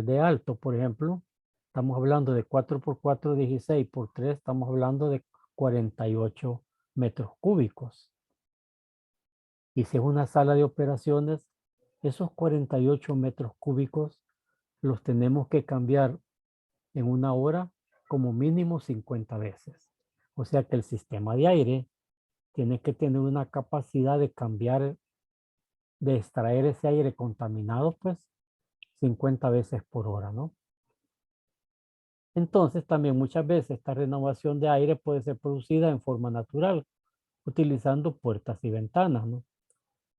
de alto, por ejemplo, estamos hablando de 4 por 4, 16 por 3, estamos hablando de 48 metros cúbicos. Y si es una sala de operaciones, esos 48 metros cúbicos los tenemos que cambiar en una hora como mínimo 50 veces. O sea que el sistema de aire tiene que tener una capacidad de cambiar, de extraer ese aire contaminado, pues 50 veces por hora, ¿no? Entonces también muchas veces esta renovación de aire puede ser producida en forma natural, utilizando puertas y ventanas, ¿no?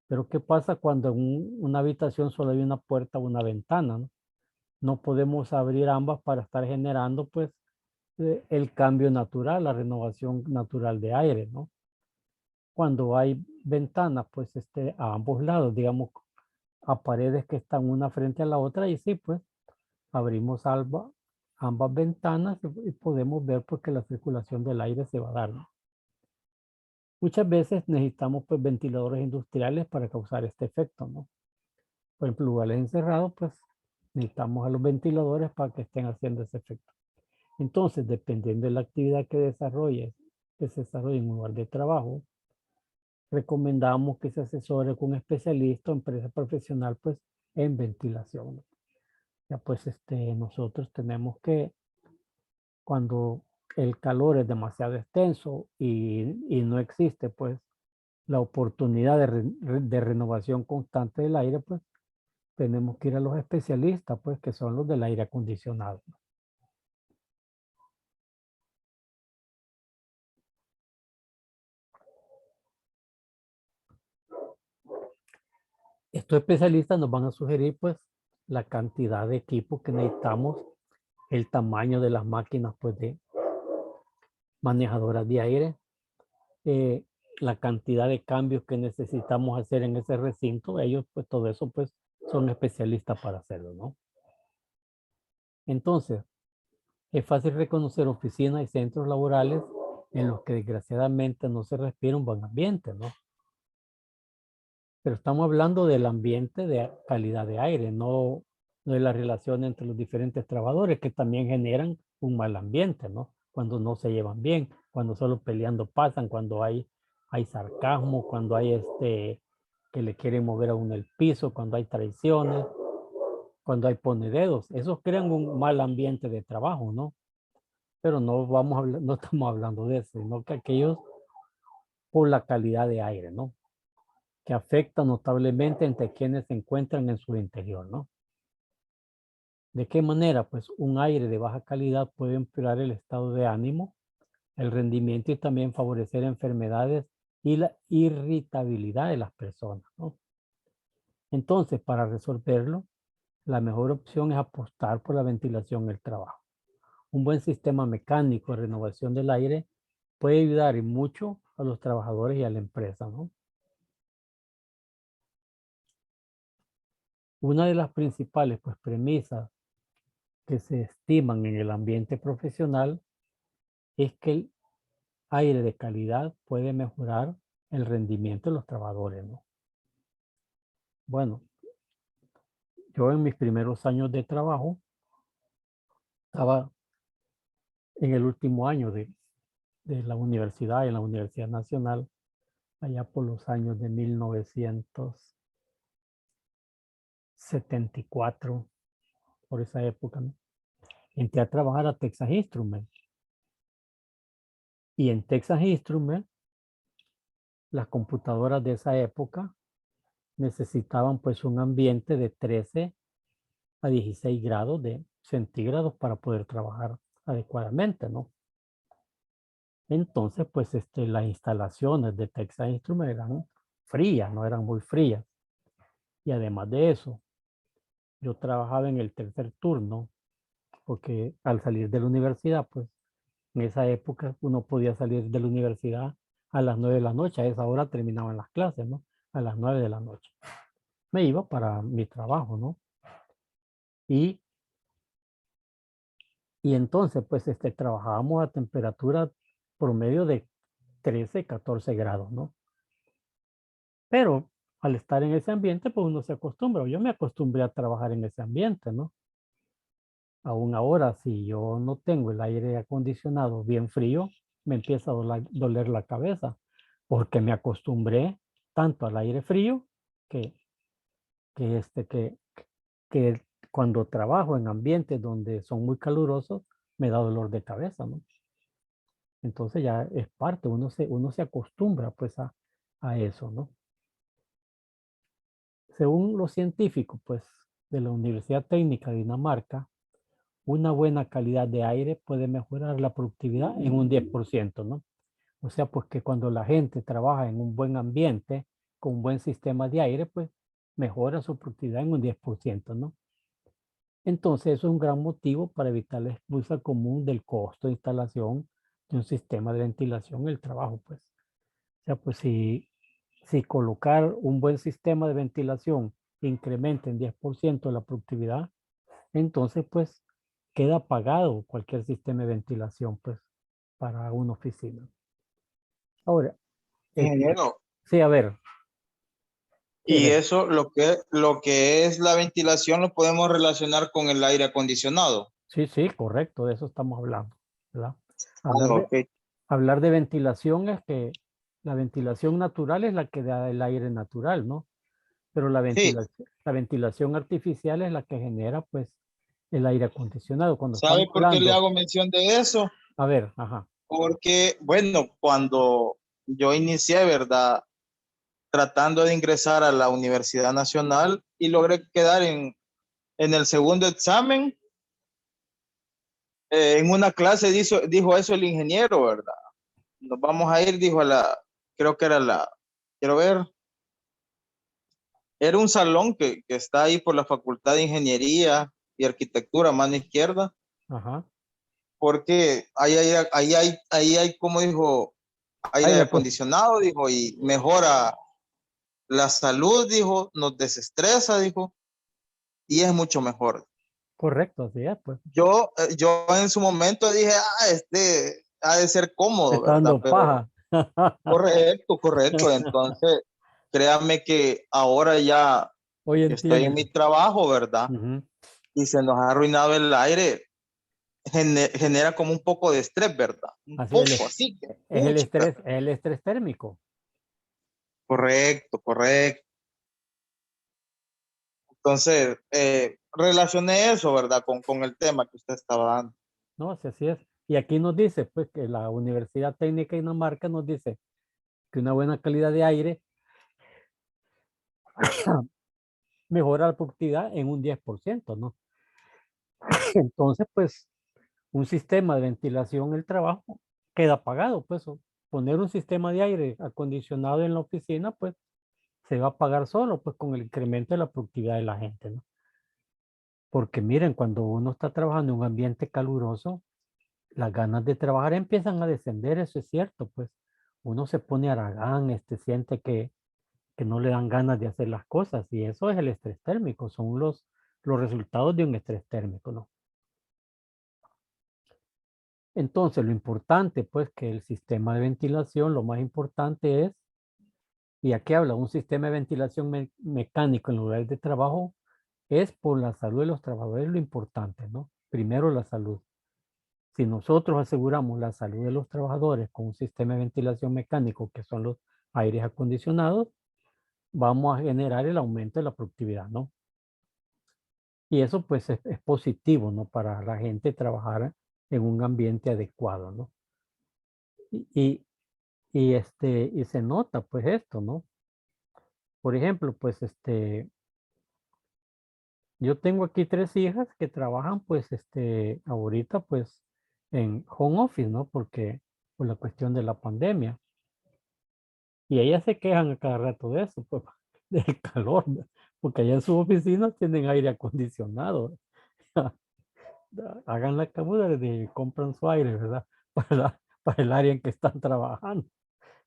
Pero ¿qué pasa cuando en una habitación solo hay una puerta o una ventana, ¿no? No podemos abrir ambas para estar generando, pues, el cambio natural, la renovación natural de aire, ¿no? Cuando hay ventanas, pues, a ambos lados, digamos, a paredes que están una frente a la otra, y sí, pues, abrimos ambas ventanas y podemos ver, pues, que la circulación del aire se va a dar, ¿no? Muchas veces necesitamos, pues, ventiladores industriales para causar este efecto, ¿no? Por ejemplo, lugares encerrados, pues, necesitamos a los ventiladores para que estén haciendo ese efecto. Entonces, dependiendo de la actividad que se desarrolle en un lugar de trabajo, recomendamos que se asesore con un especialista o empresa profesional, pues, en ventilación, ¿no? Ya, pues, nosotros tenemos que, cuando el calor es demasiado extenso y no existe, pues, la oportunidad de renovación constante del aire, pues tenemos que ir a los especialistas, pues que son los del aire acondicionado. Estos especialistas nos van a sugerir pues la cantidad de equipo que necesitamos, el tamaño de las máquinas pues de manejadoras de aire, la cantidad de cambios que necesitamos hacer en ese recinto. Ellos pues todo eso pues son especialistas para hacerlo, ¿no? Entonces, es fácil reconocer oficinas y centros laborales en los que desgraciadamente no se respira un buen ambiente, ¿no? Pero estamos hablando del ambiente de calidad de aire, no de la relación entre los diferentes trabajadores que también generan un mal ambiente, ¿no? Cuando no se llevan bien, cuando solo peleando pasan, cuando hay sarcasmo, cuando hay que le quieren mover a uno el piso, cuando hay traiciones, cuando hay pone dedos. Esos crean un mal ambiente de trabajo, ¿no? Pero no vamos a hablar, no estamos hablando de eso, sino que aquellos por la calidad de aire, ¿no? Que afecta notablemente entre quienes se encuentran en su interior, ¿no? ¿De qué manera? Pues un aire de baja calidad puede empeorar el estado de ánimo, el rendimiento y también favorecer enfermedades y la irritabilidad de las personas, ¿no? Entonces, para resolverlo, la mejor opción es apostar por la ventilación en el trabajo. Un buen sistema mecánico de renovación del aire puede ayudar y mucho a los trabajadores y a la empresa, ¿no? Una de las principales pues, premisas que se estiman en el ambiente profesional es que el aire de calidad puede mejorar el rendimiento de los trabajadores, ¿no? Bueno, yo en mis primeros años de trabajo estaba en el último año de la universidad, en la Universidad Nacional, allá por los años de 1974, por esa época, ¿no? Entré a trabajar a Texas Instruments. Y en Texas Instruments, las computadoras de esa época necesitaban pues un ambiente de 13 a 16 grados de centígrados para poder trabajar adecuadamente, ¿no? Entonces, pues las instalaciones de Texas Instruments eran frías, no eran muy frías. Y además de eso, yo trabajaba en el tercer turno, porque al salir de la universidad, pues en esa época uno podía salir de la universidad a las 9 de la noche, a esa hora terminaban las clases, ¿no? A las 9 de la noche. Me iba para mi trabajo, ¿no? Y entonces, pues, trabajábamos a temperatura promedio de 13, 14 grados, ¿no? Pero al estar en ese ambiente, pues uno se acostumbra. Yo me acostumbré a trabajar en ese ambiente, ¿no? Aún ahora, si yo no tengo el aire acondicionado bien frío, me empieza a doler la cabeza, porque me acostumbré tanto al aire frío que, que, este, que, que cuando trabajo en ambientes donde son muy calurosos, me da dolor de cabeza, ¿no? Entonces ya es parte, uno se acostumbra pues a eso, ¿no? Según los científicos pues de la Universidad Técnica de Dinamarca, una buena calidad de aire puede mejorar la productividad en un 10%, ¿no? O sea, pues que cuando la gente trabaja en un buen ambiente, con un buen sistema de aire, pues mejora su productividad en un 10%, ¿no? Entonces, eso es un gran motivo para evitar la excusa común del costo de instalación de un sistema de ventilación en el trabajo, pues. O sea, pues si colocar un buen sistema de ventilación incrementa en 10% la productividad, entonces pues queda pagado cualquier sistema de ventilación pues para una oficina. Ahora, Ingeniero, sí, a ver, sí, a y ver. eso, lo que es la ventilación, lo podemos relacionar con el aire acondicionado. Sí, sí, correcto, de eso estamos hablando, ¿verdad? Ah, Hablar de, ok. hablar de ventilación es que la ventilación natural es la que da el aire natural, ¿no? Pero Sí, la ventilación artificial es la que genera pues el aire acondicionado. Cuando estamos ¿sabe por qué le hablando, hago mención de eso? a ver, ajá, Porque, bueno, cuando yo inicié, ¿verdad? tratando de ingresar a la Universidad Nacional y logré quedar en el segundo examen. En una clase dijo eso el ingeniero, ¿verdad? Nos vamos a ir, dijo creo que era quiero ver, era un salón que está ahí por la Facultad de Ingeniería y Arquitectura, mano izquierda, Ajá. porque ahí hay, como dijo, aire Aire, pues, acondicionado, dijo, y mejora la salud, dijo, nos desestresa, dijo, y es mucho mejor. correcto, así es, pues. Yo en su momento dije, ha de ser Me cómodo, está ¿verdad? dando Pero paja. correcto, correcto. Entonces, créanme que ahora ya Hoy que estoy en entiendo. mi trabajo, ¿verdad? Ujú. Y se nos ha arruinado el aire, genera como un poco de estrés, ¿verdad? Un Así poco, así que, puchica. es el estrés térmico. Correcto, correcto. Entonces, relacioné eso, ¿verdad? Con el tema que usted estaba dando. No, sí, así es. Y aquí nos dice, pues, que la Universidad Técnica de Dinamarca nos dice que una buena calidad de aire mejora la productividad en un 10%, ¿no? Entonces, pues, un sistema de ventilación en el trabajo queda pagado, pues, poner un sistema de aire acondicionado en la oficina, pues, se va a pagar solo, pues, con el incremento de la productividad de la gente, ¿no? Porque miren, cuando uno está trabajando en un ambiente caluroso, las ganas de trabajar empiezan a descender, eso es cierto, pues uno se pone haragán, siente que no le dan ganas de hacer las cosas y eso es el estrés térmico, son los resultados de un estrés térmico, ¿no? Entonces, lo importante, pues, que el sistema de ventilación, lo más importante es, y aquí habla, un sistema de ventilación mecánico en lugares de trabajo, es por la salud de los trabajadores lo importante, ¿no? Primero la salud. Si nosotros aseguramos la salud de los trabajadores con un sistema de ventilación mecánico, que son los aires acondicionados, vamos a generar el aumento de la productividad, ¿no? Y eso pues es positivo, ¿no? Para la gente trabajar en un ambiente adecuado, ¿no? Y, y se nota pues esto, ¿no? Por ejemplo, pues yo tengo aquí 3 hijas que trabajan pues ahorita pues en home office, ¿no? Porque por la cuestión de la pandemia. Y ellas se quejan a cada rato de eso, pues, del calor, ¿no? Porque allá en sus oficinas tienen aire acondicionado. Hagan la cabuda de compran su aire, ¿verdad? Para el área en que están trabajando,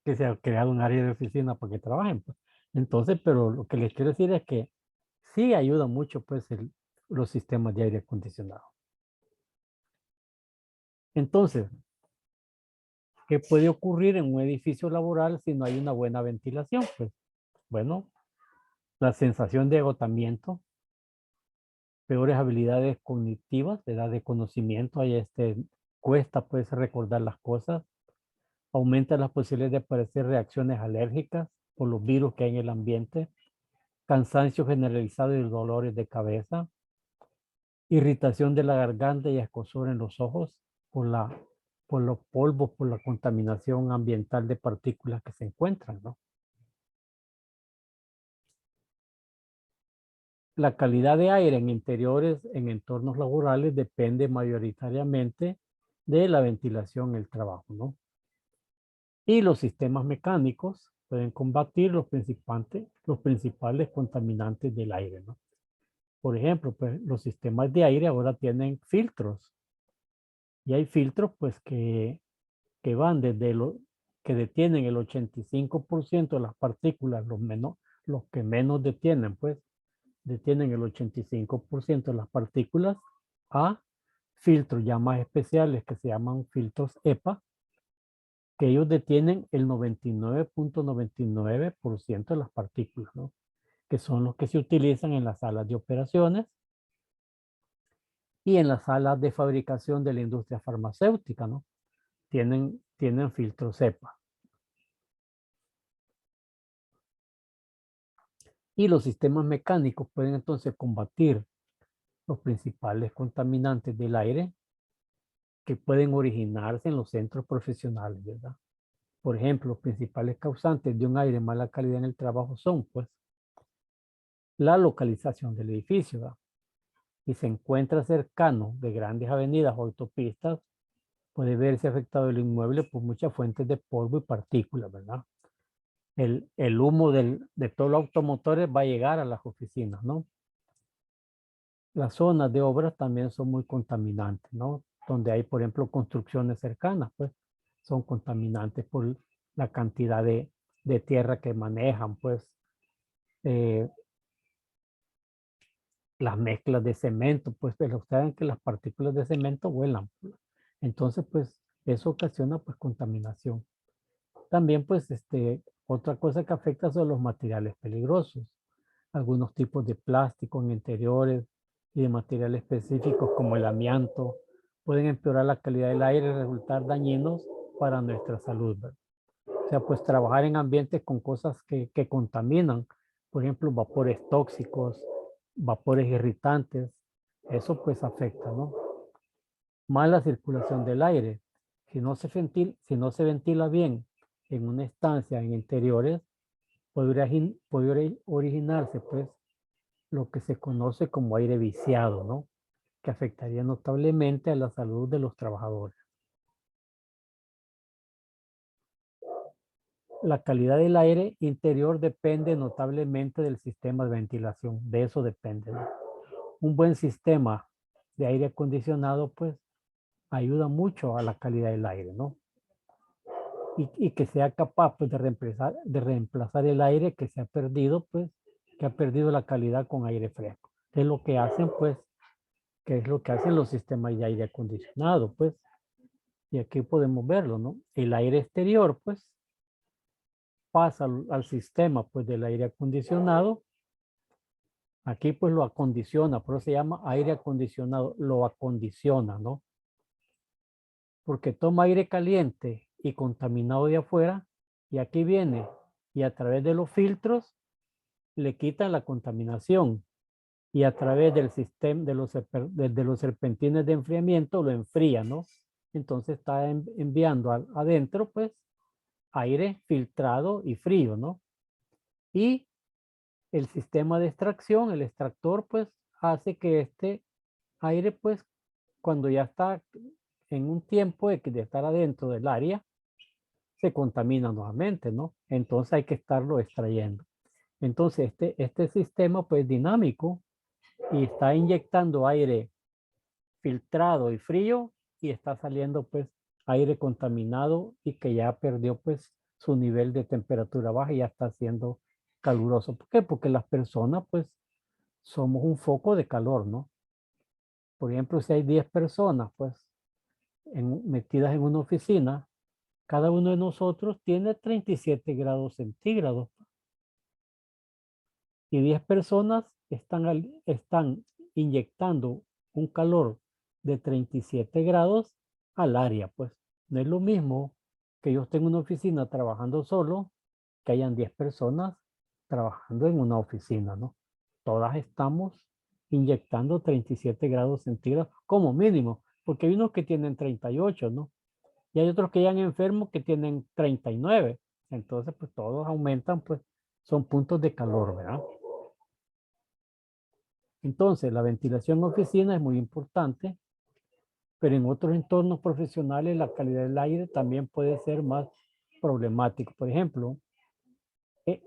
que se ha creado un área de oficina para que trabajen, pues. Entonces, pero lo que les quiero decir es que sí ayuda mucho, pues, los sistemas de aire acondicionado. Entonces, ¿qué puede ocurrir en un edificio laboral si no hay una buena ventilación? Pues, bueno, la sensación de agotamiento, peores habilidades cognitivas, de conocimiento, hay cuesta pues recordar las cosas, aumenta las posibilidades de aparecer reacciones alérgicas por los virus que hay en el ambiente, cansancio generalizado y dolores de cabeza, irritación de la garganta y escozor en los ojos por por los polvos, por la contaminación ambiental de partículas que se encuentran, ¿no? La calidad de aire en interiores, en entornos laborales, depende mayoritariamente de la ventilación en el trabajo, ¿no? Y los sistemas mecánicos pueden combatir los principales contaminantes del aire, ¿no? Por ejemplo, pues los sistemas de aire ahora tienen filtros y hay filtros pues que van desde que detienen el 85% de las partículas, los que menos detienen, pues detienen el 85% de las partículas a filtros ya más especiales que se llaman filtros EPA, que ellos detienen el 99.99% de las partículas, ¿no? Que son los que se utilizan en las salas de operaciones y en las salas de fabricación de la industria farmacéutica, ¿no? Tienen filtros EPA. Y los sistemas mecánicos pueden entonces combatir los principales contaminantes del aire que pueden originarse en los centros profesionales, ¿verdad? Por ejemplo, los principales causantes de un aire de mala calidad en el trabajo son, pues, la localización del edificio, ¿verdad? Y se encuentra cercano de grandes avenidas o autopistas, puede verse afectado el inmueble por muchas fuentes de polvo y partículas, ¿verdad? El humo de todos los automotores va a llegar a las oficinas, ¿no? Las zonas de obras también son muy contaminantes, ¿no? Donde hay, por ejemplo, construcciones cercanas, pues son contaminantes por la cantidad de tierra que manejan, pues eh, las mezclas de cemento, pues ustedes saben que las partículas de cemento vuelan. Entonces, pues eso ocasiona pues contaminación. También, pues, otra cosa que afecta son los materiales peligrosos. Algunos tipos de plástico en interiores y de materiales específicos como el amianto pueden empeorar la calidad del aire y resultar dañinos para nuestra salud, ¿verdad? O sea, pues trabajar en ambientes con cosas que contaminan, por ejemplo, vapores tóxicos, vapores irritantes, eso pues afecta, ¿no? Mala circulación del aire. Si no se ventila bien en una estancia en interiores, puede originarse pues lo que se conoce como aire viciado, ¿no? Que afectaría notablemente a la salud de los trabajadores. La calidad del aire interior depende notablemente del sistema de ventilación, de eso depende, ¿no? Un buen sistema de aire acondicionado pues ayuda mucho a la calidad del aire, ¿no? Y que sea capaz pues, de reemplazar el aire que se ha perdido, pues, que ha perdido la calidad con aire fresco. Es lo que hacen, pues, que es lo que hacen los sistemas de aire acondicionado, pues, y aquí podemos verlo, ¿no? El aire exterior, pues, pasa al sistema, pues, del aire acondicionado. Aquí, pues, lo acondiciona, por eso se llama aire acondicionado, lo acondiciona, ¿no? Porque toma aire caliente y contaminado de afuera, y aquí viene, y a través de los filtros, le quitan la contaminación, y a través del sistema de los serpentines de enfriamiento lo enfría, ¿no? Entonces está enviando adentro, pues, aire filtrado y frío, ¿no? Y el sistema de extracción, el extractor, pues, hace que este aire, pues, cuando ya está en un tiempo de estar adentro del área, se contamina nuevamente, ¿no? Entonces hay que estarlo extrayendo. Entonces este sistema, pues, dinámico y está inyectando aire filtrado y frío y está saliendo, pues, aire contaminado y que ya perdió, pues, su nivel de temperatura baja y ya está siendo caluroso. ¿Por qué? Porque las personas, pues, somos un foco de calor, ¿no? Por ejemplo, si hay 10 personas, pues, metidas en una oficina, cada uno de nosotros tiene 37 grados centígrados y 10 personas están inyectando un calor de 37 grados al área, pues. No es lo mismo que yo esté en una oficina trabajando solo, que hayan 10 personas trabajando en una oficina, ¿no? Todas estamos inyectando 37 grados centígrados como mínimo, porque hay unos que tienen 38, ¿no? Y hay otros que ya han enfermos que tienen 39. Entonces, pues todos aumentan, pues son puntos de calor, ¿verdad? Entonces, la ventilación en oficina es muy importante, pero en otros entornos profesionales la calidad del aire también puede ser más problemático. Por ejemplo,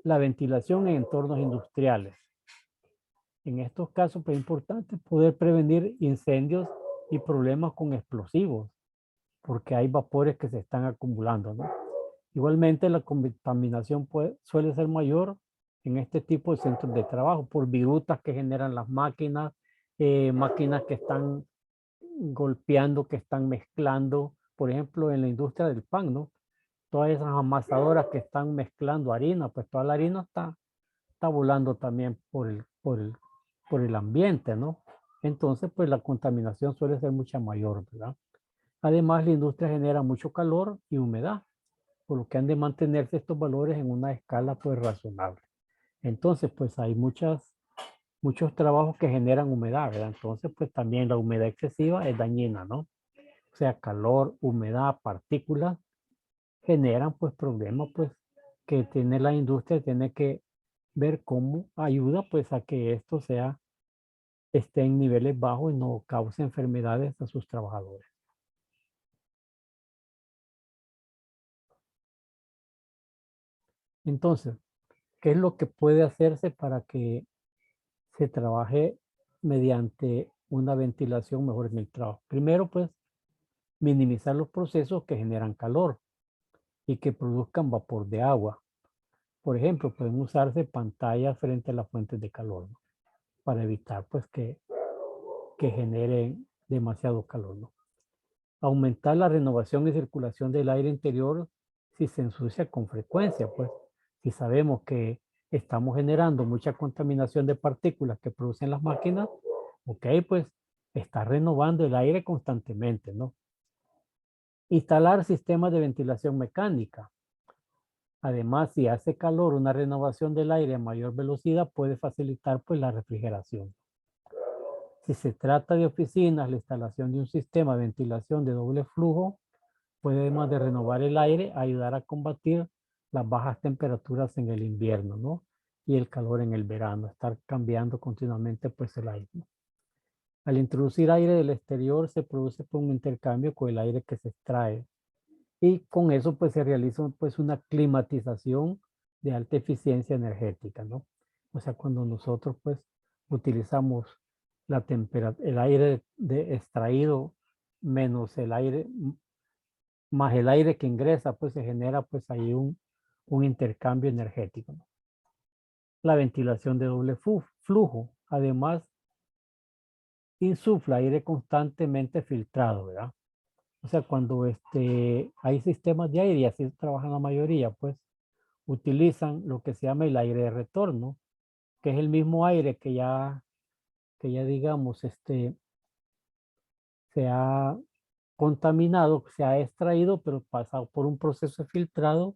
la ventilación en entornos industriales. En estos casos pues, es importante poder prevenir incendios y problemas con explosivos, porque hay vapores que se están acumulando, ¿no? Igualmente, la contaminación suele ser mayor en este tipo de centros de trabajo por virutas que generan las máquinas, máquinas que están golpeando, que están mezclando, por ejemplo, en la industria del pan, ¿no? Todas esas amasadoras que están mezclando harina, pues toda la harina está volando también por el ambiente, ¿no? Entonces, pues la contaminación suele ser mucha mayor, ¿verdad? Además, la industria genera mucho calor y humedad, por lo que han de mantenerse estos valores en una escala pues razonable. Entonces, pues hay muchos trabajos que generan humedad, ¿verdad? Entonces, pues también la humedad excesiva es dañina, ¿no? O sea, calor, humedad, partículas, generan pues problemas pues que tiene la industria, tiene que ver cómo ayuda pues a que esto esté en niveles bajos y no cause enfermedades a sus trabajadores. Entonces, ¿qué es lo que puede hacerse para que se trabaje mediante una ventilación mejor en el trabajo? Primero, pues, minimizar los procesos que generan calor y que produzcan vapor de agua. Por ejemplo, pueden usarse pantallas frente a las fuentes de calor, ¿no? Para evitar pues que generen demasiado calor, ¿no? Aumentar la renovación y circulación del aire interior si se ensucia con frecuencia, pues si sabemos que estamos generando mucha contaminación de partículas que producen las máquinas, ok, pues está renovando el aire constantemente, ¿no? Instalar sistemas de ventilación mecánica. Además, si hace calor, una renovación del aire a mayor velocidad puede facilitar pues la refrigeración. Si se trata de oficinas, la instalación de un sistema de ventilación de doble flujo puede, además de renovar el aire, ayudar a combatir las bajas temperaturas en el invierno, ¿no? Y el calor en el verano, estar cambiando continuamente pues el aire, ¿no? Al introducir aire del exterior se produce pues, un intercambio con el aire que se extrae y con eso pues se realiza pues una climatización de alta eficiencia energética, ¿no? O sea, cuando nosotros pues utilizamos el aire extraído menos el aire, más el aire que ingresa, pues se genera pues ahí un intercambio energético, ¿no? La ventilación de doble flujo, además, insufla aire constantemente filtrado, ¿verdad? O sea, cuando hay sistemas de aire y así trabajan la mayoría, pues utilizan lo que se llama el aire de retorno, que es el mismo aire que ya digamos, se ha contaminado, se ha extraído, pero pasa por un proceso de filtrado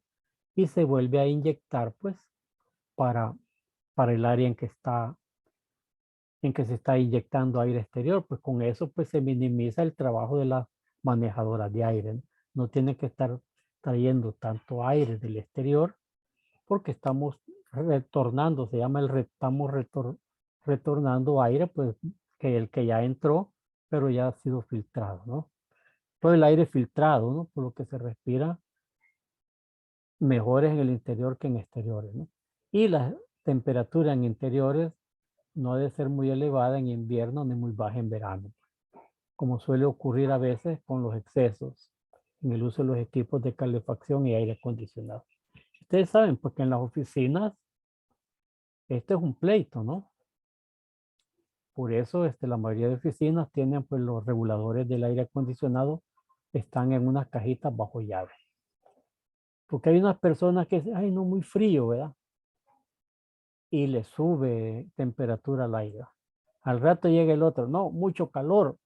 y se vuelve a inyectar, pues, para, para el área en que se está inyectando aire exterior. Pues con eso, pues, se minimiza el trabajo de las manejadoras de aire, ¿no? No tiene que estar trayendo tanto aire del exterior porque estamos retornando, se llama estamos retornando aire, pues, que el que ya entró, pero ya ha sido filtrado, ¿no? Todo el aire filtrado, ¿no? Por lo que se respira mejores en el interior que en exteriores, ¿no? Y la temperatura en interiores no debe ser muy elevada en invierno ni muy baja en verano, como suele ocurrir a veces con los excesos en el uso de los equipos de calefacción y aire acondicionado. Ustedes saben, porque en las oficinas este es un pleito, ¿no? Por eso la mayoría de oficinas tienen pues los reguladores del aire acondicionado están en unas cajitas bajo llave. Porque hay unas personas que dicen, ay, no, muy frío, ¿verdad? Y le sube temperatura al aire. Al rato llega el otro, no, mucho calor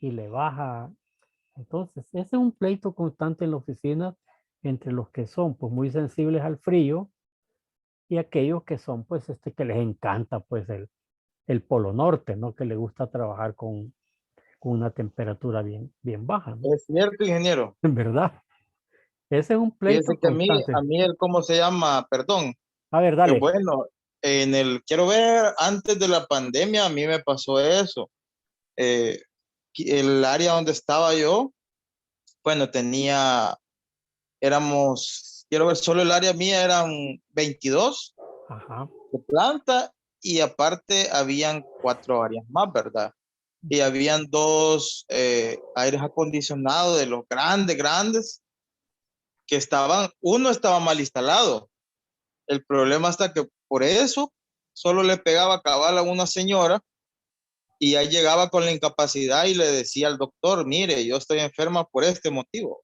y le baja. Entonces, ese es un pleito constante en la oficina entre los que son pues muy sensibles al frío y aquellos que son pues que les encanta pues el polo norte, ¿no? Que les gusta trabajar con una temperatura bien, bien baja, ¿no? Es cierto, ingeniero. En verdad, ese es un pleito Fíjese que constante. a mí el, ¿cómo se llama? Perdón. A ver, Que dale. bueno, quiero ver, antes de la pandemia a mí me pasó eso. Eh, el área donde estaba yo, bueno, quiero ver, solo el área mía eran 22 Ajá. de planta y aparte habían 4 áreas más, ¿verdad? Y habían 2 aires acondicionados de los grandes, grandes, que uno estaba mal instalado. El problema hasta que por eso solo le pegaba cabal a una señora y ahí llegaba con la incapacidad y le decía al doctor, mire, yo estoy enferma por este motivo.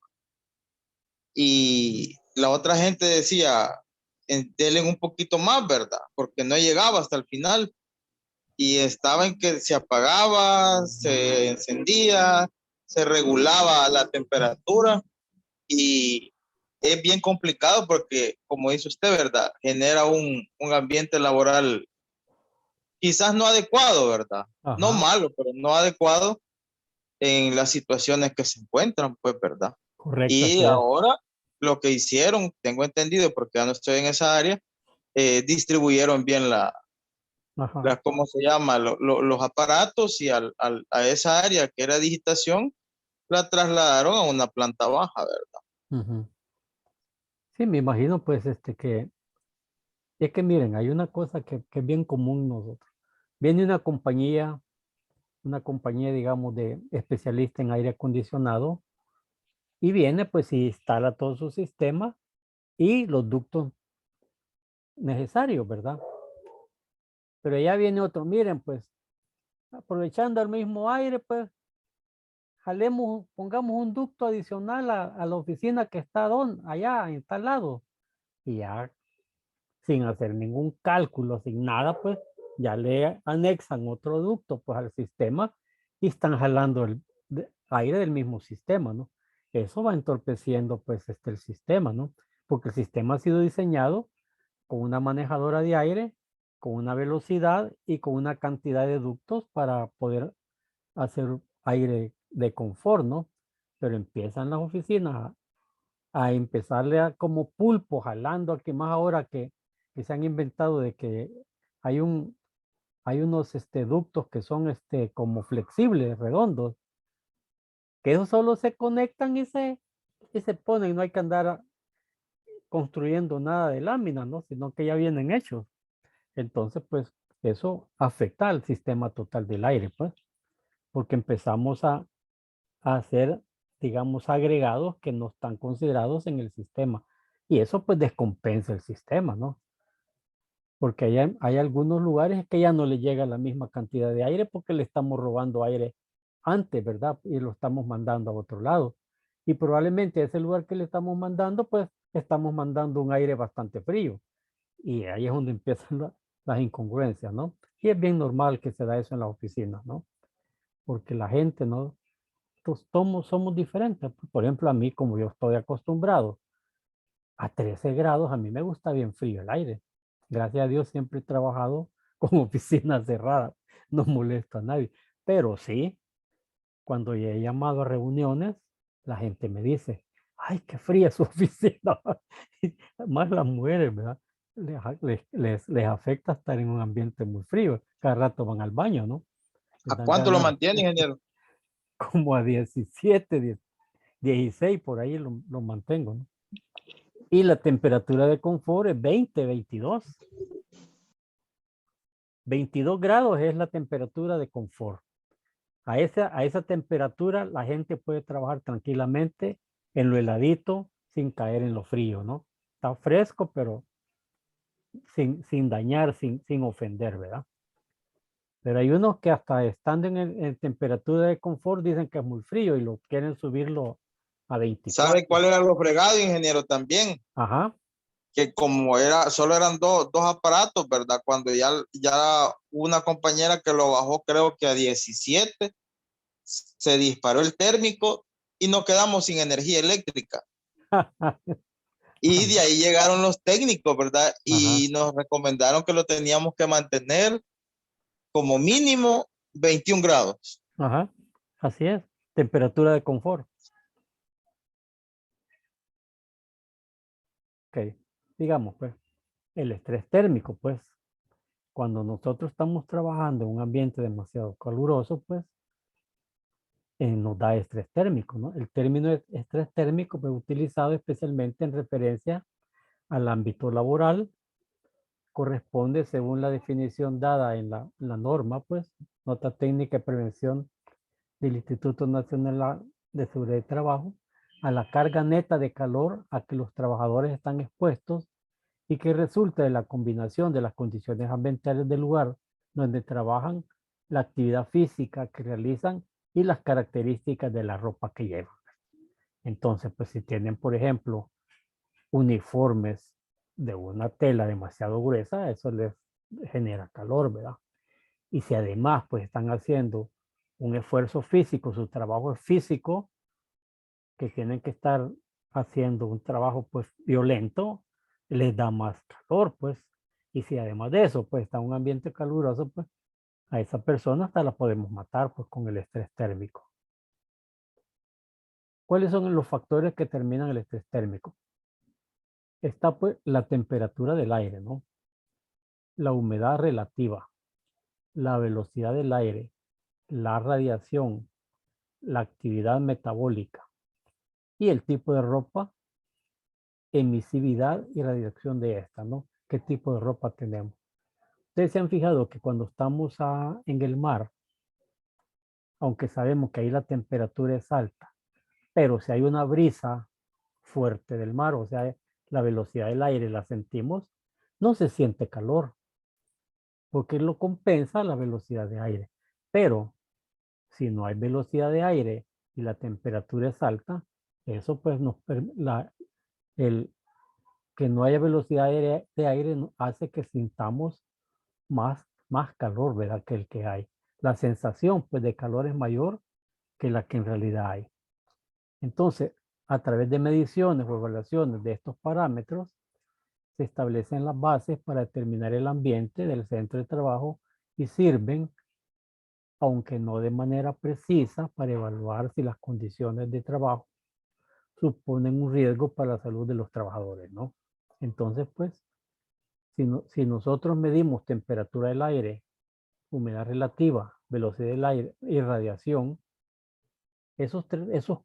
Y la otra gente decía, denle un poquito más, ¿verdad? Porque no llegaba hasta el final. Y estaba en que se apagaba, se encendía, se regulaba la temperatura y es bien complicado porque, como dice usted, ¿verdad? Genera un ambiente laboral quizás no adecuado, ¿verdad? No Ajá. malo, pero no adecuado en las situaciones que se encuentran, pues, ¿verdad? Correcto, Y así es. ahora lo que hicieron, tengo entendido, porque ya no estoy en esa área, distribuyeron bien Ajá. ¿cómo se llama? Los aparatos y a esa área que era digitación, la trasladaron a una planta baja, ¿verdad? Ujú. Sí, me imagino pues que es que miren, hay una cosa que es bien común nosotros. Viene una compañía, digamos, de especialista en aire acondicionado y viene pues y instala todo su sistema y los ductos necesarios, ¿verdad? Pero ya viene otro, miren, pues aprovechando el mismo aire, pues jalemos, pongamos un ducto adicional a la oficina que está allá instalado. Y ya sin hacer ningún cálculo, sin nada, pues ya le anexan otro ducto pues al sistema y están jalando el aire del mismo sistema, ¿no? Eso va entorpeciendo pues el sistema, ¿no? Porque el sistema ha sido diseñado con una manejadora de aire, con una velocidad y con una cantidad de ductos para poder hacer aire de confort, ¿no? Pero empiezan las oficinas a empezarle como pulpo, jalando aquí más ahora que se han inventado de que hay hay unos ductos que son como flexibles, redondos, que esos solo se conectan y se ponen, no hay que andar construyendo nada de lámina, ¿no? Sino que ya vienen hechos. Entonces, pues eso afecta al sistema total del aire, pues, porque empezamos a hacer, digamos, agregados que no están considerados en el sistema. Y eso pues descompensa el sistema, ¿no? Porque hay algunos lugares que ya no le llega la misma cantidad de aire porque le estamos robando aire antes, ¿verdad? Y lo estamos mandando a otro lado. Y probablemente a ese lugar que le estamos mandando, pues estamos mandando un aire bastante frío. Y ahí es donde empiezan las incongruencias, ¿no? Y es bien normal que se da eso en las oficinas, ¿no? Porque la gente, ¿no? Somos diferentes. Por ejemplo, a mí, como yo estoy acostumbrado a 13 grados, a mí me gusta bien frío el aire. Gracias a Dios siempre he trabajado con oficinas cerradas, no molesto a nadie. Pero sí, cuando ya he llamado a reuniones, la gente me dice, ay, qué fría su oficina. Más las mujeres, ¿verdad? Les afecta estar en un ambiente muy frío. Cada rato van al baño, ¿no? Les ¿A dan cuánto lo ganas mantiene, ingeniero? como a 17, 16, por ahí lo mantengo, ¿no? Y la temperatura de confort es 20, 22. 22 grados es la temperatura de confort. A esa temperatura la gente puede trabajar tranquilamente en lo heladito sin caer en lo frío, ¿no? Está fresco, pero sin dañar, sin ofender, ¿verdad? Pero hay unos que hasta estando en temperatura de confort dicen que es muy frío y lo quieren subirlo a ¿Sabe 24. cuál era lo fregado, ingeniero? También, Ajá. que como solo eran dos aparatos, ¿verdad? Cuando ya una compañera que lo bajó, creo que a 17, se disparó el térmico y nos quedamos sin energía eléctrica. Y de ahí llegaron los técnicos, ¿verdad? Ajá. Y nos recomendaron que lo teníamos que mantener como mínimo 21 grados. Ajá. Así es. Temperatura de confort. Ok. Digamos, pues, el estrés térmico, pues, cuando nosotros estamos trabajando en un ambiente demasiado caluroso, pues, nos da estrés térmico, ¿no? El término estrés térmico fue utilizado especialmente en referencia al ámbito laboral, corresponde según la definición dada en la norma, pues, nota técnica de prevención del Instituto Nacional de Seguridad de Trabajo, a la carga neta de calor a que los trabajadores están expuestos y que resulta de la combinación de las condiciones ambientales del lugar donde trabajan, la actividad física que realizan y las características de la ropa que llevan. Entonces, pues si tienen, por ejemplo, uniformes de una tela demasiado gruesa, eso les genera calor, ¿verdad? Y si además, pues están haciendo un esfuerzo físico, su trabajo es físico, que tienen que estar haciendo un trabajo pues violento, les da más calor, pues. Y si además de eso, pues está en un ambiente caluroso, pues a esa persona hasta la podemos matar pues con el estrés térmico. ¿Cuáles son los factores que terminan el estrés térmico? está pues la temperatura del aire, ¿no? La humedad relativa, la velocidad del aire, la radiación, la actividad metabólica y el tipo de ropa, emisividad y radiación de esta, ¿no? ¿Qué tipo de ropa tenemos? Ustedes se han fijado que cuando estamos en el mar, aunque sabemos que ahí la temperatura es alta, pero si hay una brisa fuerte del mar, o sea, la velocidad del aire la sentimos, no se siente calor, porque lo compensa la velocidad de aire. Pero si no hay velocidad de aire y la temperatura es alta, eso pues el que no haya velocidad de aire hace que sintamos más calor, ¿verdad? Que el que hay. La sensación pues de calor es mayor que la que en realidad hay. Entonces, a través de mediciones o evaluaciones de estos parámetros, se establecen las bases para determinar el ambiente del centro de trabajo y sirven, aunque no de manera precisa, para evaluar si las condiciones de trabajo suponen un riesgo para la salud de los trabajadores, ¿no? Entonces, pues, si nosotros medimos temperatura del aire, humedad relativa, velocidad del aire y radiación, esos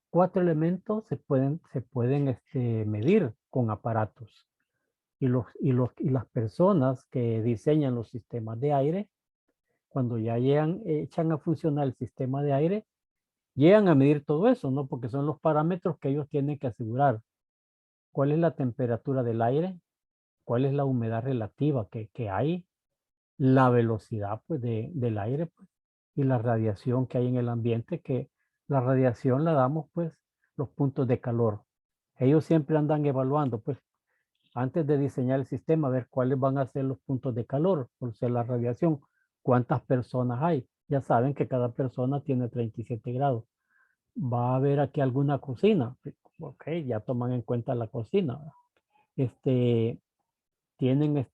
cuatro elementos se pueden medir con aparatos. Y las personas que diseñan los sistemas de aire, cuando ya echan a funcionar el sistema de aire, llegan a medir todo eso, ¿no? Porque son los parámetros que ellos tienen que asegurar. ¿Cuál es la temperatura del aire? ¿Cuál es la humedad relativa que hay? La velocidad pues, del aire pues, y la radiación que hay en el ambiente, que la radiación la damos pues los puntos de calor. Ellos siempre andan evaluando pues antes de diseñar el sistema, ver cuáles van a ser los puntos de calor, por ser la radiación, cuántas personas hay. Ya saben que cada persona tiene 37 grados. Va a haber aquí alguna cocina. Ok, ya toman en cuenta la cocina. Tienen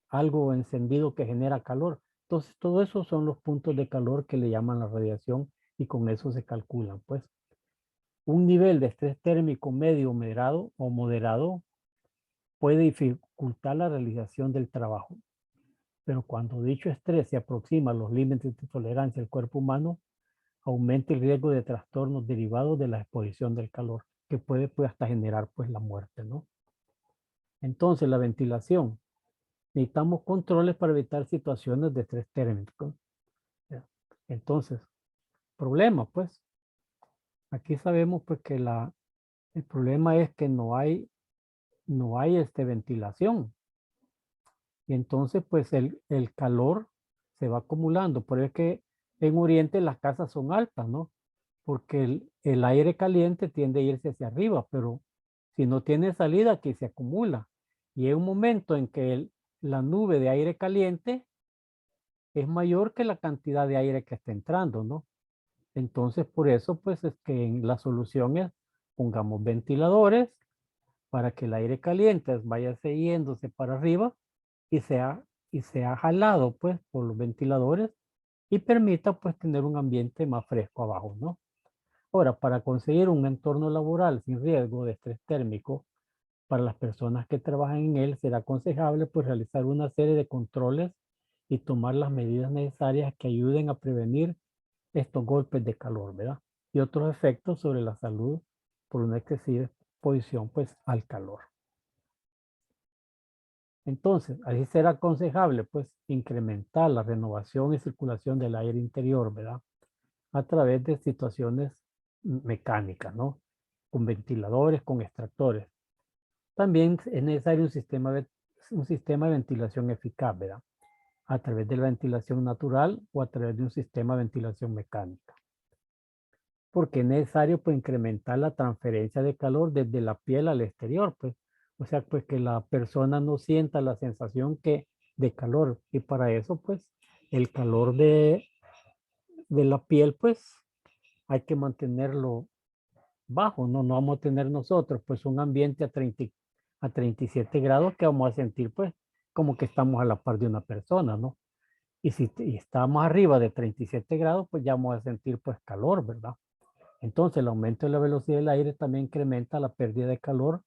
algo encendido que genera calor. Entonces, todo eso son los puntos de calor que le llaman la radiación y con eso se calculan. Pues, un nivel de estrés térmico medio, moderado o moderado puede dificultar la realización del trabajo. Pero cuando dicho estrés se aproxima a los límites de tolerancia del cuerpo humano, aumenta el riesgo de trastornos derivados de la exposición del calor, que puede pues, hasta generar pues, la muerte, ¿no? Entonces, la ventilación. Necesitamos controles para evitar situaciones de estrés térmico. Entonces, problema, pues. Aquí sabemos pues que el problema es que no hay ventilación. Y entonces, pues el calor se va acumulando. Por eso es que en Oriente las casas son altas, ¿no? Porque el aire caliente tiende a irse hacia arriba, pero si no tiene salida, aquí se acumula. Y hay un momento en que la nube de aire caliente es mayor que la cantidad de aire que está entrando, ¿no? Entonces, por eso, pues es que la solución es pongamos ventiladores para que el aire caliente vaya yéndose para arriba y sea jalado pues por los ventiladores y permita pues tener un ambiente más fresco abajo, ¿no? Ahora, para conseguir un entorno laboral sin riesgo de estrés térmico para las personas que trabajan en él, será aconsejable pues realizar una serie de controles y tomar las medidas necesarias que ayuden a prevenir estos golpes de calor, ¿verdad? Y otros efectos sobre la salud por una excesiva exposición pues al calor. Entonces, así será aconsejable pues incrementar la renovación y circulación del aire interior, ¿verdad? A través de situaciones mecánicas, ¿no? Con ventiladores, con extractores. También es necesario un sistema de ventilación eficaz, ¿verdad? A través de la ventilación natural o a través de un sistema de ventilación mecánica. Porque es necesario pues, incrementar la transferencia de calor desde la piel al exterior, pues. O sea, pues que la persona no sienta la sensación de calor. Y para eso, pues, el calor de la piel, pues, hay que mantenerlo bajo, ¿no? No vamos a tener nosotros, pues, un ambiente a 37 grados que vamos a sentir, pues, como que estamos a la par de una persona, ¿no? Y si estamos arriba de 37 grados, pues ya vamos a sentir, pues, calor, ¿verdad? Entonces, el aumento de la velocidad del aire también incrementa la pérdida de calor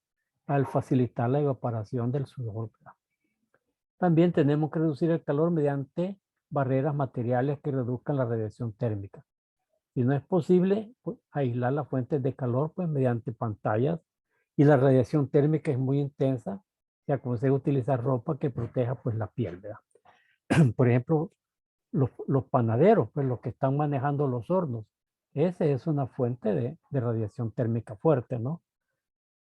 al facilitar la evaporación del sudor, ¿verdad? También tenemos que reducir el calor mediante barreras materiales que reduzcan la radiación térmica. Si no es posible, pues, aislar las fuentes de calor pues, mediante pantallas y la radiación térmica es muy intensa, se aconseja utilizar ropa que proteja pues, la piel, ¿verdad? Por ejemplo, los panaderos, pues los que están manejando los hornos, ese es una fuente de radiación térmica fuerte, ¿no?